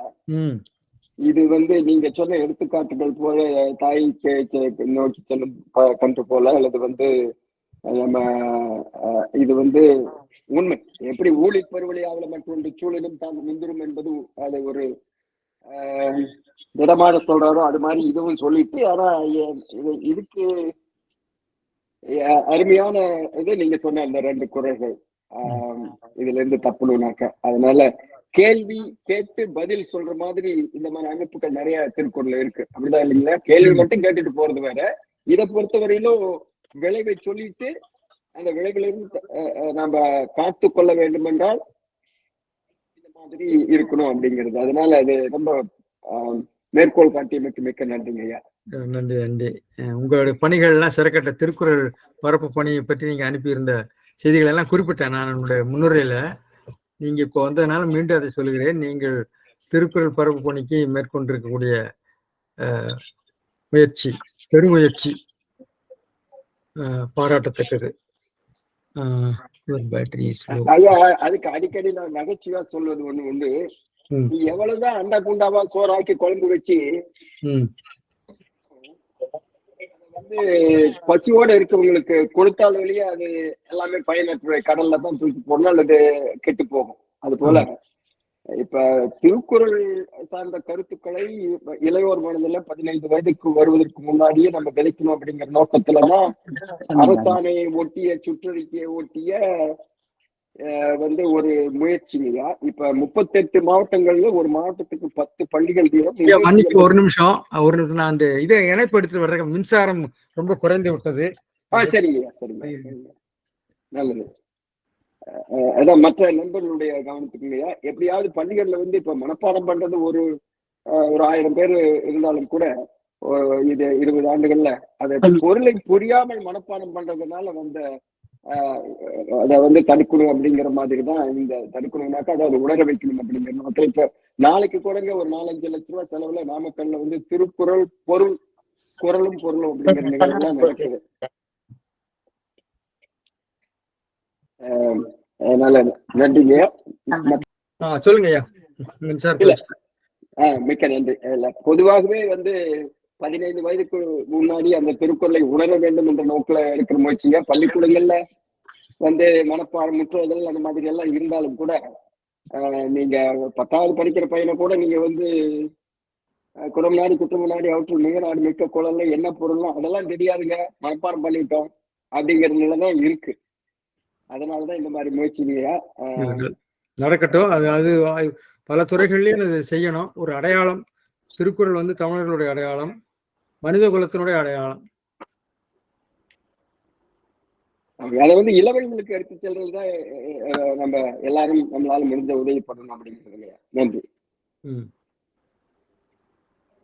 இது வந்து நீங்க சொன்ன எடுத்துக்காட்டுகள் போல தாய்க்கு நோக்கி செல்லும் கன்று போல, அல்லது வந்து நம்ம இது வந்து உண்மை, எப்படி ஊழி பெருவழியாவில் மற்றொன்று சூழலும் தான் மிந்திரும் என்பது அது ஒரு திடமாக சொல்றாரோ அது மாதிரி இதுவும் சொல்லிட்டு, ஆனா இதுக்கு அருமையான இது நீங்க சொன்ன அந்த 2 குரல்கள் இதுல இருந்து தப்பணும்னாக்க, அதனால கேள்வி கேட்டு பதில் சொல்ற மாதிரி இந்த மாதிரி அமைப்புகள் நிறைய திருக்குறள்ல இருக்கு, அப்படிதான் இல்லைங்களா? கேள்வி மட்டும் கேட்டுட்டு போறது வேற, இதை பொறுத்தவரையிலும் விளைவை சொல்லிட்டு அந்த விளைவிலிருந்து நாம காத்து கொள்ள வேண்டும் என்றால் இந்த மாதிரி இருக்கணும் அப்படிங்கிறது. அதனால அது ரொம்ப மேற்கோள் காட்டியமைக்கு மிக்க நன்றிங்க ஐயா. நன்றி நன்றி. உங்களுடைய பணிகள்லாம் சிறக்கட்ட திருக்குறள் பரப்பு பணியை பற்றி நீங்க அனுப்பியிருந்த செய்திகள் எல்லாம் குறிப்பிட்டேன் நான் என்னுடைய முன்னுரையில. நீங்க இப்போ வந்ததுனால மீண்டும் அதை சொல்லுகிறேன். நீங்கள் திருக்குறள் பரப்பு பணிக்கு மேற்கொண்டிருக்கக்கூடிய முயற்சி, பெருமுயற்சி பாராட்டத்தக்கது. ஐயா, அதுக்கு அடிக்கடி நான் நகைச்சுவா சொல்வது ஒண்ணு உண்டு, நீ எவ்வளவுதான் அண்டா குண்டாவா சோறாக்கி குழம்பு வச்சு வந்து பசியோட இருக்கவங்களுக்கு கொடுத்தால் வழியே அது எல்லாமே பயனற்ற கடல்ல தான் தூக்கி போடணும் அல்லது கெட்டு போகும். அது போல இப்ப திருக்குறள் சார்ந்த கருத்துக்களை இளையோர் மனதில் 15 வயதுக்கு வருவதற்கு முன்னாடியே நம்ம விதைக்கணும் அப்படிங்கிற நோக்கத்துலதான் அரசாணையை ஒட்டிய சுற்றறிக்கையை ஒட்டிய வந்து ஒரு முயற்சிங்கய்யா. இப்ப 38 மாவட்டங்கள்ல ஒரு மாவட்டத்துக்கு 10 பள்ளிகள் வீதம். ஒரு நிமிஷம் நான் அந்த இதை இணைப்படுத்தி வர்ற மின்சாரம் ரொம்ப குறைந்து விட்டது. சரிங்கய்யா, சரிங்க, நல்லது. அதான் மற்ற நண்பர்களுடைய கவனத்துக்குங்கய்யா, எப்படியாவது பள்ளிகள்ல வந்து இப்ப மனப்பாடம் பண்றது ஒரு 1000 பேர் இருந்தாலும் கூட இது 20 ஆண்டுகள்ல அதை பொருளை புரியாமல் மனப்பாடம் பண்றதுனால வந்த அதை வந்து தடுக்கணும் அப்படிங்கிற மாதிரி தான் இந்த தடுக்கணும்னாக்கா அதை உணர வைக்கணும் அப்படிங்கிற நோக்கில் இப்ப நாளைக்கு கூடங்க ஒரு 4-5 லட்ச ரூபாய் செலவுல நாமக்கல்ல வந்து திருக்குறள் குரலும் பொருளும் அப்படிங்கிற நிகழ்வுலாம் நடக்குது. அதனால நன்றிங்க. சொல்லுங்க. மிக்க நன்றி. பொதுவாகவே வந்து 15 வயதுக்கு முன்னாடி அந்த திருக்குறளை உணர வேண்டும் என்ற நோக்கில இருக்கிற முயற்சிங்க. பள்ளிக்கூடங்கள்ல வந்து மனப்பாடம் முற்றுதல் அந்த மாதிரி எல்லாம் இருந்தாலும் கூட நீங்க 10வது படிக்கிற பையனை கூட நீங்க வந்து குடம் நாடு குற்றம் நாடி அவற்றுள் மிக நாடு மிக்க குழந்தை என்ன பொருள்லாம் அதெல்லாம் தெரியாதுங்க, மனப்பாடம் பண்ணிட்டோம். அப்படிங்கிற நிலைதான் இருக்கு. அதனாலதான் இந்த மாதிரி முயற்சிகளையா நடக்கட்டும். அது பல துறைகள்லயும் அதை செய்யணும். ஒரு அடையாளம். திருக்குறள் வந்து தமிழர்களுடைய அடையாளம், மனித குலத்தினுடைய அடையாளம். அதை வந்து இளவல்களுக்கு எடுத்து செல்றதுதான் நம்ம எல்லாரும் நம்மளால முடிஞ்ச உதவி பண்ணணும் அப்படிங்கிறது இல்லையா? நன்றி.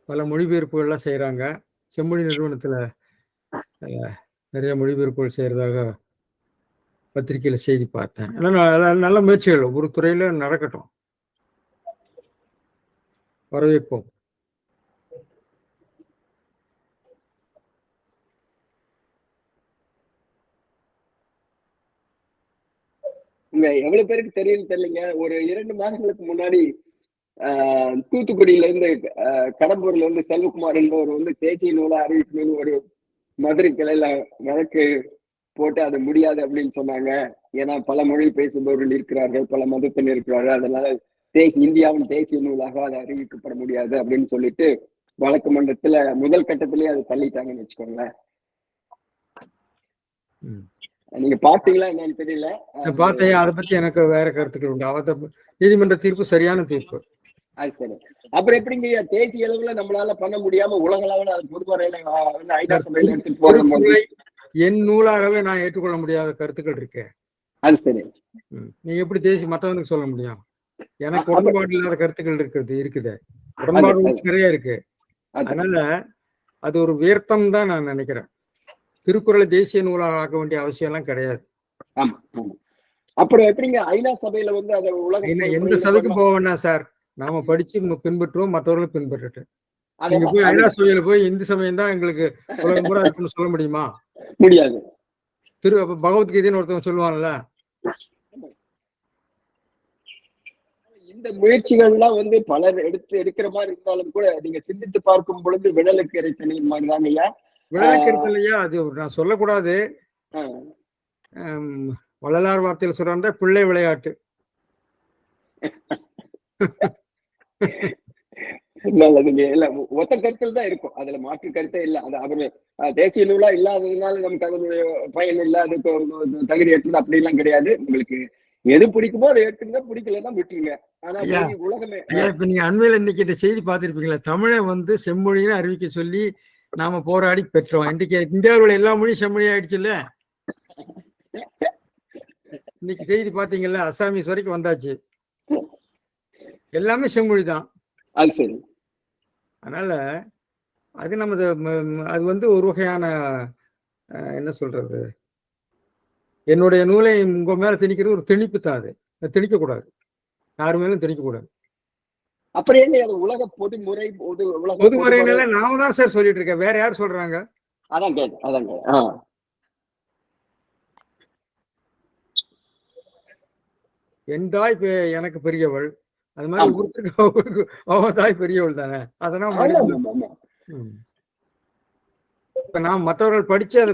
பல மொழிபெயர்ப்புகள்லாம் செய்யறாங்க. செம்மொழி நிறுவனத்துல நிறைய மொழிபெயர்ப்புகள் செய்யறதாக பத்திரிகையில செய்தி பார்த்தேன். நல்ல முயற்சிகள் ஒரு துறையில நடக்கட்டும். வரவேற்போம். எவ்வளவு பேருக்கு தெரியும் தெரியலங்க. ஒரு 2 மாதங்களுக்கு முன்னாடி தூத்துக்குடியில இருந்து கடம்பூர்ல இருந்து செல்வகுமார் என்பவர் வந்து தேசிய நூலா அறிவிக்கணும்னு ஒரு மதுரை கிளையில வழக்கு போட்டு அது முடியாது அப்படின்னு சொன்னாங்க. ஏன்னா பல மொழி பேசுபவர்கள் இருக்கிறார்கள், பல மதத்தினர் இருக்கிறார்கள், அதனால இந்தியாவின் தேசிய நூலாக அது அறிவிக்கப்பட முடியாது அப்படின்னு சொல்லிட்டு வழக்கு மன்றத்துல முதல் கட்டத்திலேயே அதை தள்ளிட்டாங்கன்னு வச்சுக்கோங்களேன். நீங்க பாத்தீங்களா என்னன்னு தெரியல. பார்த்தேன். அதை பத்தி எனக்கு வேற கருத்துக்கள் உண்டு. அவத்த நீதிமன்ற தீர்ப்பு சரியான தீர்ப்பு. அது சரி. அப்புறம் எப்படிங்க தேசிய அளவுல நம்மளால பண்ண முடியாம உலக அளவுல அது பொதுமறையில வந்து ஐநா சபையில எடுத்துட்டு போறது என் நூலாகவே நான் ஏற்றுக்கொள்ள முடியாத கருத்துக்கள் இருக்கு. அது சரி. நீங்க எப்படி தேசிய மத்தவனுக்கு சொல்ல முடியும்? எனக்கு உடன்பாடு இல்லாத கருத்துக்கள் இருக்குது. உடன்பாடு நிறைய இருக்கு. அதனால அது ஒரு வியர்த்தம் தான் நான் நினைக்கிறேன். திருக்குறளை தேசிய நூலாக ஆக்க வேண்டிய அவசியம் எல்லாம் கிடையாது. அப்புறம் எப்படிங்க ஐநா சபையில வந்து அதை உலக எந்த சபைக்கும் போக வேண்டாம் சார். நாம படிச்சு பின்பற்றுவோம், மற்றவர்களும் பின்பற்றட்டு. நீங்க போய் ஐநா சபையில போய் இந்து சமயம் தான் எங்களுக்கு உலகம் பூரா இருக்குன்னு சொல்ல முடியுமா? முடியாது. பகவத்கீதைன்னு ஒருத்தவங்க சொல்லுவாங்கல்ல. இந்த முயற்சிகள்லாம் வந்து பலர் எடுக்கிற மாதிரி இருந்தாலும் கூட நீங்க சிந்தித்து பார்க்கும் பொழுது விடலுக்கு இறைத்தனி மாதிரிதான் ஐயா. விடலுக்கு இறைத்தலையா அது நான் சொல்லக்கூடாது. வள்ளலார் வார்த்தையில் சொல்ற பிள்ளை விளையாட்டு. இல்ல ஒத்த கருத்தில் தான் இருக்கும். அதுல மாற்று கருத்தே இல்ல. அது அவரு தேசிய நூலா இல்லாததுனால நமக்கு அதனுடைய பயன் இல்ல, அதுக்கு தகுதி ஏற்றது அப்படி எல்லாம் கிடையாது. உங்களுக்கு எது பிடிக்குமோ அதை எடுத்துங்க, பிடிக்கலன்னா விட்டுருங்க. ஆனா உலகமே இப்ப நீங்க அண்மையில இன்னைக்கு இந்த செய்தி பார்த்திருப்பீங்களா? தமிழை வந்து செம்மொழின்னு அறிவிக்க சொல்லி நாம போராடி பெற்றோம். இன்றைக்கு இந்தியாவில் எல்லா மொழியும் செம்மொழி ஆயிடுச்சு இல்ல. இன்னைக்கு செய்தி பாத்தீங்கல்ல, அசாமீஸ் வரைக்கும் வந்தாச்சு. எல்லாமே செம்மொழி தான். அது சரி. அதனால அது நமது அது வந்து ஒரு வகையான என்ன சொல்றது, என்னுடைய நூலை உங்க மேல திணிக்கிறது ஒரு திணிப்பு தான். அது திணிக்க கூடாது, யாரு மேலும் திணிக்க கூடாது. அப்படி என்ன உலக பொதுமுறை பொதுமுறையினால நாம தான் சார் சொல்லிட்டு இருக்கேன், வேற யார் சொல்றாங்க? அதான் என் தாய் எனக்கு பெரியவள், அது மாதிரி ஒருத்தருக்கு அவ தாய் பெரியவள் தானே. அதனால இப்ப நாம் மற்றவர்கள் படிச்சு அதை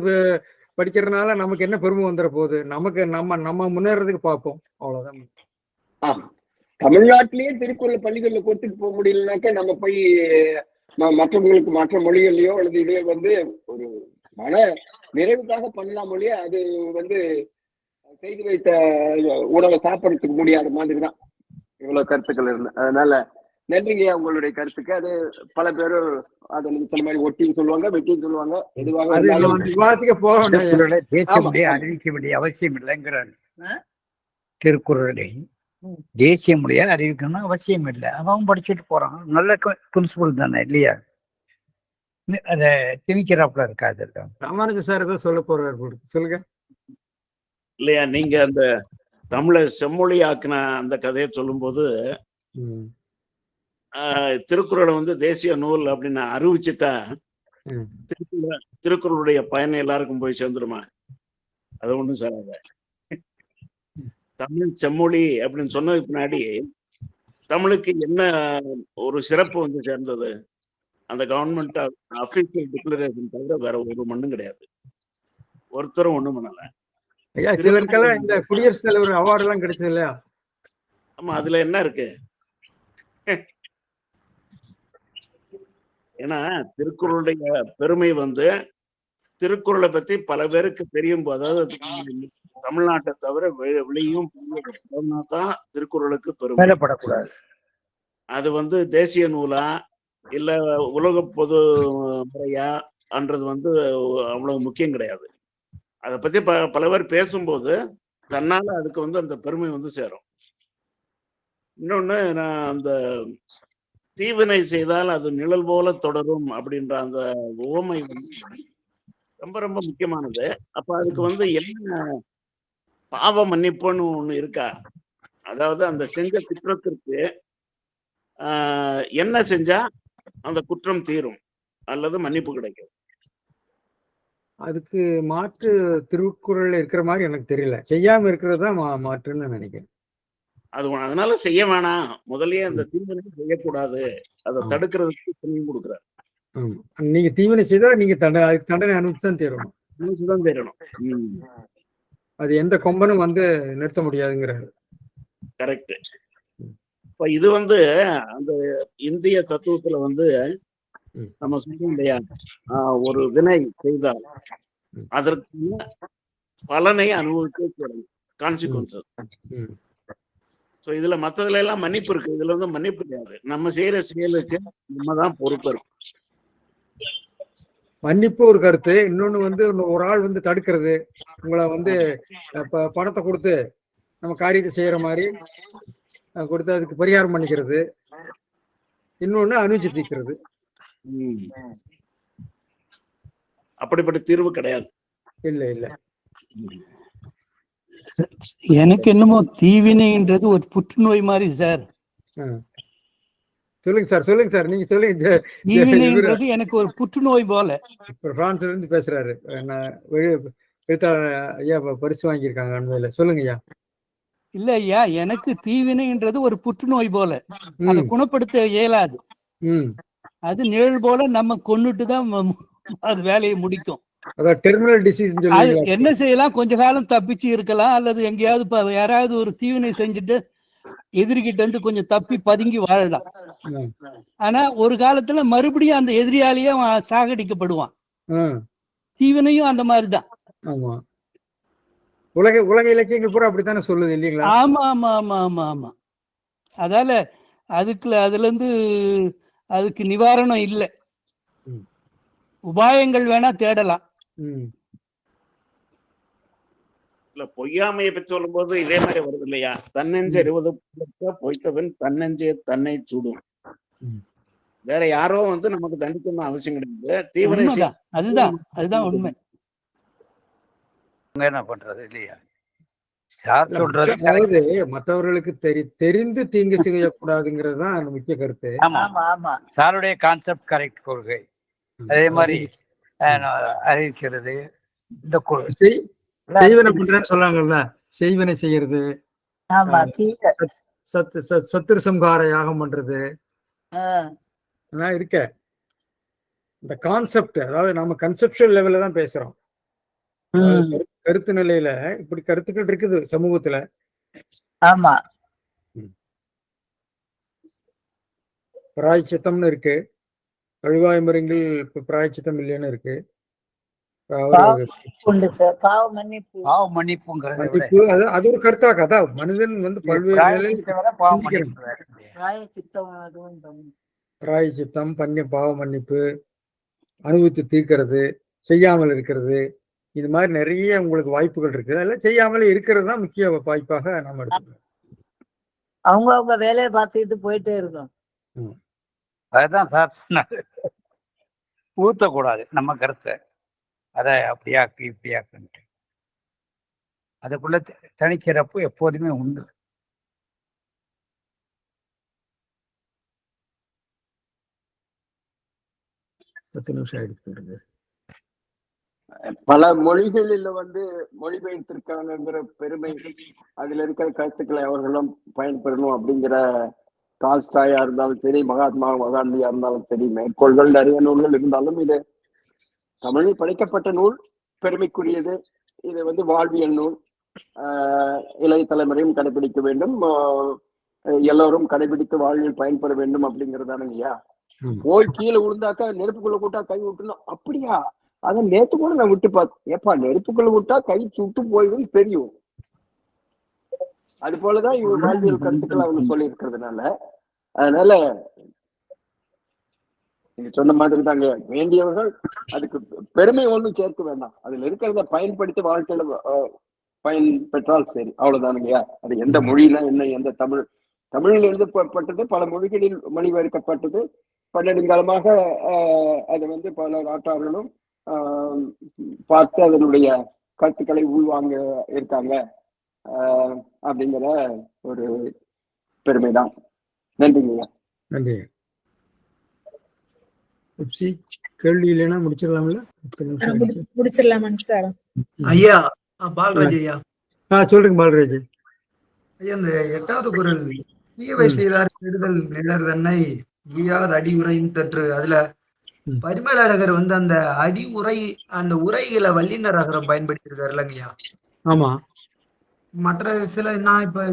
படிக்கிறதுனால நமக்கு என்ன பெருமை வந்துட போகுது? நமக்கு நம்ம முன்னேறதுக்கு பார்ப்போம், அவ்வளவுதான். தமிழ்நாட்டிலேயே திருக்குறள் பள்ளிகள்ல கொடுத்துட்டு போக முடியலனாக்க நம்ம போய் மற்றவங்களுக்கு மற்ற மொழிகள்லயோ அல்லது இதையோ வந்து ஒரு மன நிறைவுக்காக பண்ணலாம் மொழியே, அது வந்து செய்து வைத்த உணவை சாப்பிடறதுக்கு முடியாத மாதிரிதான் இவ்வளவு கருத்துக்கள் இருந்து. அதனால நன்றிங்க உங்களுடைய கருத்துக்கு. அது பல பேரும் அதை நீங்க சொன்ன மாதிரி ஒட்டின்னு சொல்லுவாங்க, வெட்டின்னு சொல்லுவாங்க. எதுவாக அறிவிக்க வேண்டிய அவசியம் இல்லைங்கிறார். திருக்குறளை தேசிய மொழியா அறிவிக்கணும் அவசியம் இல்லை. அவன் படிச்சுட்டு போறான், நல்ல பிரின்சிபல் தானே இல்லையா? அத திணிக்கிறாப்புல இருக்காது. ராமானுஜ சார் ஏதோ சொல்ல போறாரு, சொல்லுங்க. இல்லையா, நீங்க அந்த தமிழை செம்மொழி ஆக்கின அந்த கதையை சொல்லும் போது திருக்குறளை வந்து தேசிய நூல் அப்படின்னு அறிவிச்சுட்டா திருக்குறளுடைய பயன் எல்லாருக்கும் போய் சேர்ந்துருமா? அது ஒண்ணும் சார். தமிழ் செம்மொழி அப்படின்னு சொன்னதுக்கு பின்னாடி தமிழுக்கு என்ன ஒரு சிறப்பு வந்து சேர்ந்தது? அந்த கவர்மெண்ட் அபிஷியல் டிக்ளரேஷன் தவிர வேற ஒரு மண்ணும் கிடையாது. ஒருத்தரும் ஒண்ணும் பண்ணல. சிலருக்கெல்லாம் இந்த குடியரசுத் தலைவர் அவார்டு எல்லாம் கிடைச்சது இல்லையா? ஆமா, அதுல என்ன இருக்கு? ஏன்னா திருக்குறளுடைய பெருமை வந்து திருக்குறளை பத்தி பல பேருக்கு தெரியும் போது, அதாவது தமிழ்நாட்டை தவிர வெளியும் தான் திருக்குறளுக்கு பெருமை. மேலப்படக்கூடாது. அது வந்து தேசிய நூலா இல்ல உலக பொது முறையா அன்றது வந்து அவ்வளவு முக்கியம் கிடையாது. அதை பத்தி பல பேர் பேசும்போது தன்னால அதுக்கு வந்து அந்த பெருமை வந்து சேரும். இன்னொன்னு, நான் அந்த தீவினை செய்தால் அது நிழல் போல தொடரும் அப்படின்ற அந்த உவமை வந்து ரொம்ப ரொம்ப முக்கியமானது. அப்ப அதுக்கு வந்து என்ன பாவ மன்னிப்புன்னு ஒண்ணு இருக்கா? அதாவது அந்த செஞ்ச குற்றத்திற்கு என்ன செஞ்சா அந்த குற்றம் தீரும் அல்லது மன்னிப்பு கிடைக்கும்? அதுக்கு மாற்று திருக்குறள்ல இருக்கிற மாதிரி எனக்கு தெரியல. செய்யாம இருக்கிறது தான் மாற்றுன்னு நான் நினைக்கிறேன். அதனால செய்ய வேணாம், முதல்லயே அந்த தீவினை செய்யக்கூடாது, அதை தடுக்கிறதுக்கு துணியும் கொடுக்குறாரு. நீங்க தீவினை செய்தா நீங்க தண்டனை அனுபவிச்சு தான் தீரணும். தான் தீரணும். அது எந்த கொம்பனும் வந்து நிறுத்த முடியாதுங்கிறாரு. கரெக்ட். இப்ப இது வந்து அந்த இந்திய தத்துவத்துல வந்து நம்ம சொல்றோம் இல்லையா, ஒரு வினை செய்தால் அதற்கு பலனை அனுபவிக்க கான்சிக்வன்சஸ். ஸோ இதுல மற்றதுல எல்லாம் மன்னிப்பு இருக்கு, இதுல வந்து மன்னிப்பு கிடையாது. நம்ம செய்யற செயலுக்கு நம்ம தான் பொறுப்பு இருக்கு. மன்னிப்பு ஒரு கருத்து, இன்னொன்னு வந்து ஒரு ஆள் வந்து தடுக்கிறது, உங்களை வந்து பணத்தை கொடுத்து நம்ம காரியத்தை செய்யற மாதிரி கொடுத்து அதுக்கு பரிகாரம் பண்ணிக்கிறது, இன்னொன்னு அனுபவிச்சு தீர்க்கிறது. அப்படிப்பட்ட தீர்வு கிடையாது. இல்ல இல்ல, எனக்கு என்னமோ தீவினைன்றது ஒரு புற்றுநோய் மாதிரி சார். சொல்லுங்க சார், சொல்லுங்க சார், நீங்க சொல்லுங்க. தீவினைன்றது எனக்கு ஒரு புற்றுநோய் போல. பிரான்ஸ்ல இருந்து பேசுறாரு, ஐயா பரிசு வாங்கியிருக்காங்க அண்மையில. சொல்லுங்க ஐயா. இல்ல ஐயா, எனக்கு தீவினைன்றது ஒரு புற்றுநோய் போல, அதை குணப்படுத்த இயலாது. அது நிழல் போல நம்ம கொன்னுட்டு தான் அது வேலையை முடிக்கும். என்ன செய்யலாம், கொஞ்ச காலம் தப்பிச்சு இருக்கலாம், அல்லது எங்கேயாவது யாராவது ஒரு தீவினை செஞ்சுட்டு எதிரிகிட்ட இருந்து கொஞ்சம் தப்பி பதுங்கி வாழலாம். ஆனா ஒரு காலத்துல மறுபடியும் அந்த எதிரியாலேயே சாகடிக்கப்படுவான். தீவினையும் அந்த மாதிரிதான். ஆமா, உலக இலக்கியங்கள் பூரா அப்படித்தானே சொல்லுது இல்லீங்களா? ஆமா ஆமா ஆமா ஆமா ஆமா. அதால அதுல இருந்து அதுக்கு நிவாரணம் இல்லை, உபாயங்கள் வேணா தேடலாம். இல்ல, பொய்யாமையை பற்றி சொல்லும் போது இதே மாதிரி வருது இல்லையா, தன்னெஞ்சறிவது பொய்த்தவன் தன்னெஞ்சே தன்னை சுடும். வேற யாரோ வந்து நமக்கு தண்டிக்கணும் அவசியம் கிடையாது. தீவினை அதுதான் உண்மை. என்ன பண்றது இல்லையா, சார் சொல்றது. அதாவது மற்றவர்களுக்கு தெரிந்து தீங்கு செய்யக்கூடாதுங்கிறது தான் முக்கிய கருத்து. ஆமா ஆமா, சாருடைய கான்செப்ட் கரெக்ட், கொள்கை. அதே மாதிரி அறிவிக்கிறது, இந்த செய்வனை பண்றேன்னு சொல்லாங்கல்ல, செய்வனை செய்யறது, சத்துரு சம்ஹார யாகம் பண்றது இருக்க. இந்த கான்செப்ட், அதாவது நம்ம கன்செப்சுவல் லெவல்ல தான் பேசுறோம். கருத்து நிலையில இப்படி கருத்துக்கள் இருக்குது சமூகத்துல. ஆமா, பிராயச்சித்தம்னு இருக்கு, கழுவாய் மரங்கள் பிராயச்சித்தம் இல்லைன்னு இருக்கு. மன்னிப்பு அது ஒரு கருத்தாக. அதான் மனிதன் வந்து பல்வேறு பிராயச்சித்தம், பாவ மன்னிப்பு, அனுபவித்து தீர்க்கிறது, செய்யாமல் இருக்கிறது, இது மாதிரி நிறைய உங்களுக்கு வாய்ப்புகள் இருக்கு. அதெல்லாம் செய்யாமலே இருக்கிறது தான் முக்கிய வாய்ப்பாக நம்ம எடுத்துக்கணும். அவங்க வேலையை பார்த்துக்கிட்டு போயிட்டே இருக்கோம். அதுதான் சார் சொன்னாரு, ஊத்தக்கூடாது நம்ம கருத்தை, அதை அப்படியாக்கு இப்படியாக்குன்ட்டு. அதுக்குள்ள தனிச்சிறப்பு எப்போதுமே உண்டு. பல மொழிகளில் வந்து மொழிபெயர்த்திருக்காங்கிற பெருமை, அதுல இருக்கிற கருத்துக்களை அவர்களும் பயன்பெறணும் அப்படிங்கிற டால்ஸ்டாயா இருந்தாலும் சரி, மகாத்மா காந்தியா இருந்தாலும் சரி, மேற்கோள்கள் நிறைய நூல்கள் இருந்தாலும் இது தமிழில் படைக்கப்பட்ட நூல் பெருமைக்குரியது. இது வந்து வாழ்வியல் நூல், இளைய தலைமுறையும் கடைபிடிக்க வேண்டும், எல்லோரும் கடைபிடித்து வாழ்வில் பயன்பெற வேண்டும் அப்படிங்கிறதானுங்கய்யா. போய் கீழே விழுந்தாக்கா நெருப்புக்குள்ள கூட்டா கை விட்டுணும், அப்படியா அதை நேத்து கூட நான் விட்டு பார்த்தேன். ஏப்பா நெருப்புக்குள்ள விட்டா கை சுட்டு போயிடும் தெரியும். அது போலதான் இவங்க வாழ்வியல் கருத்துக்கள் அவங்க சொல்லி இருக்கிறதுனால, அதனால நீங்க சொன்ன மாதிரி தாங்க வேண்டியவர்கள் அதுக்கு பெருமை ஒன்றும் சேர்க்க வேண்டாம். அதுல இருக்கிறத பயன்படுத்தி வாழ்க்கையில பயன் பெற்றால் சரி, அவ்வளவுதானுங்கய்யா. அது எந்த மொழியில என்ன, எந்த தமிழில் எழுதப்பட்டது, பல மொழிகளில் மொழிபெயர்க்கப்பட்டது. பன்னெடுங்காலமாக அதை வந்து பல நாட்டார்களும் பார்த்து அதனுடைய கருத்துக்களை உள்வாங்க இருக்காங்க அப்படிங்கிற ஒரு பெருமைதான். நன்றிங்கய்யா. நன்றி. கேள்வி இல்லைன்னா முடிச்சிடலாம்ல? முடிச்சிடலாமாங்க சார்? ஐயா பால்ராஜ் ஐயா. சொல்லுங்க பால்ராஜ். ஐயா, இந்த 8வது குறள் தீயவை செய்தார் கெடுதல் நிழற் தன்னை ஈயாது அடி உரையின் தற்று, அதுல பரிமேலழகர் வந்து அந்த அடி உரை, அந்த உரைகளை வல்லினர் அகரம் பயன்படுத்தி இருக்காரு இல்லைங்கய்யா? ஆமா. மற்ற சில நான் இப்ப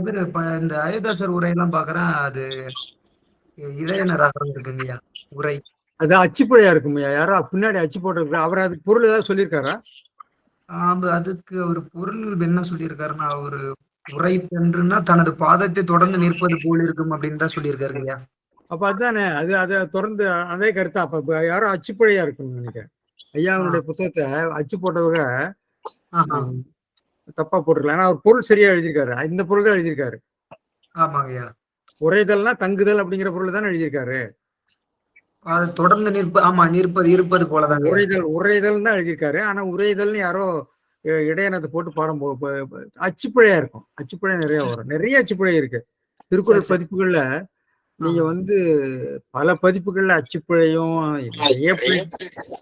இந்த அயோத்தாசர் உரையெல்லாம் பாக்குறேன், அது இளையனர் அகரம் இருக்குங்கய்யா உரை. அது அச்சுப்படையா இருக்கும். யாரோ பின்னாடி அச்சு போட்டு அவர் அதுக்கு பொருள் ஏதாவது சொல்லியிருக்காரா? அதுக்கு ஒரு பொருள் என்ன சொல்லியிருக்காருன்னா, அவரு உரை பென்றுன்னா தனது பாதத்தை தொடர்ந்து நிற்பது போல் இருக்கும் அப்படின்னு தான் சொல்லியிருக்காருங்கய்யா. அப்ப அதுதானே, அது அதை தொடர்ந்து அதே கருத்தா. அப்ப யாரோ அச்சுப்படையா இருக்கும்னு நினைக்கிறேன். ஐயாவுடைய புத்தகத்தை அச்சு போட்டவங்க தப்பா போட்டுருக்கலாம். ஆனா அவர் பொருள் சரியா எழுதியிருக்காரு. இந்த பொருள் தான் எழுதியிருக்காரு. ஆமாங்கய்யா. உரைதல்னா தங்குதல் அப்படிங்கிற பொருள் தானே எழுதியிருக்காரு. அது தொடர்ந்து நிற்பது இருப்பது போலதான் உரைதல் தான் எழுதியிருக்காரு. ஆனா உரைதல்னு யாரோ இடையனத்தை போட்டு பாடம் அச்சுப்பழையா இருக்கும். அச்சுப்பழையா நிறைய வரும். நிறைய அச்சுப்பழை இருக்கு திருக்குறள் பதிப்புகள்ல. நீங்க வந்து பல பதிப்புகள்ல அச்சுப்பழையும்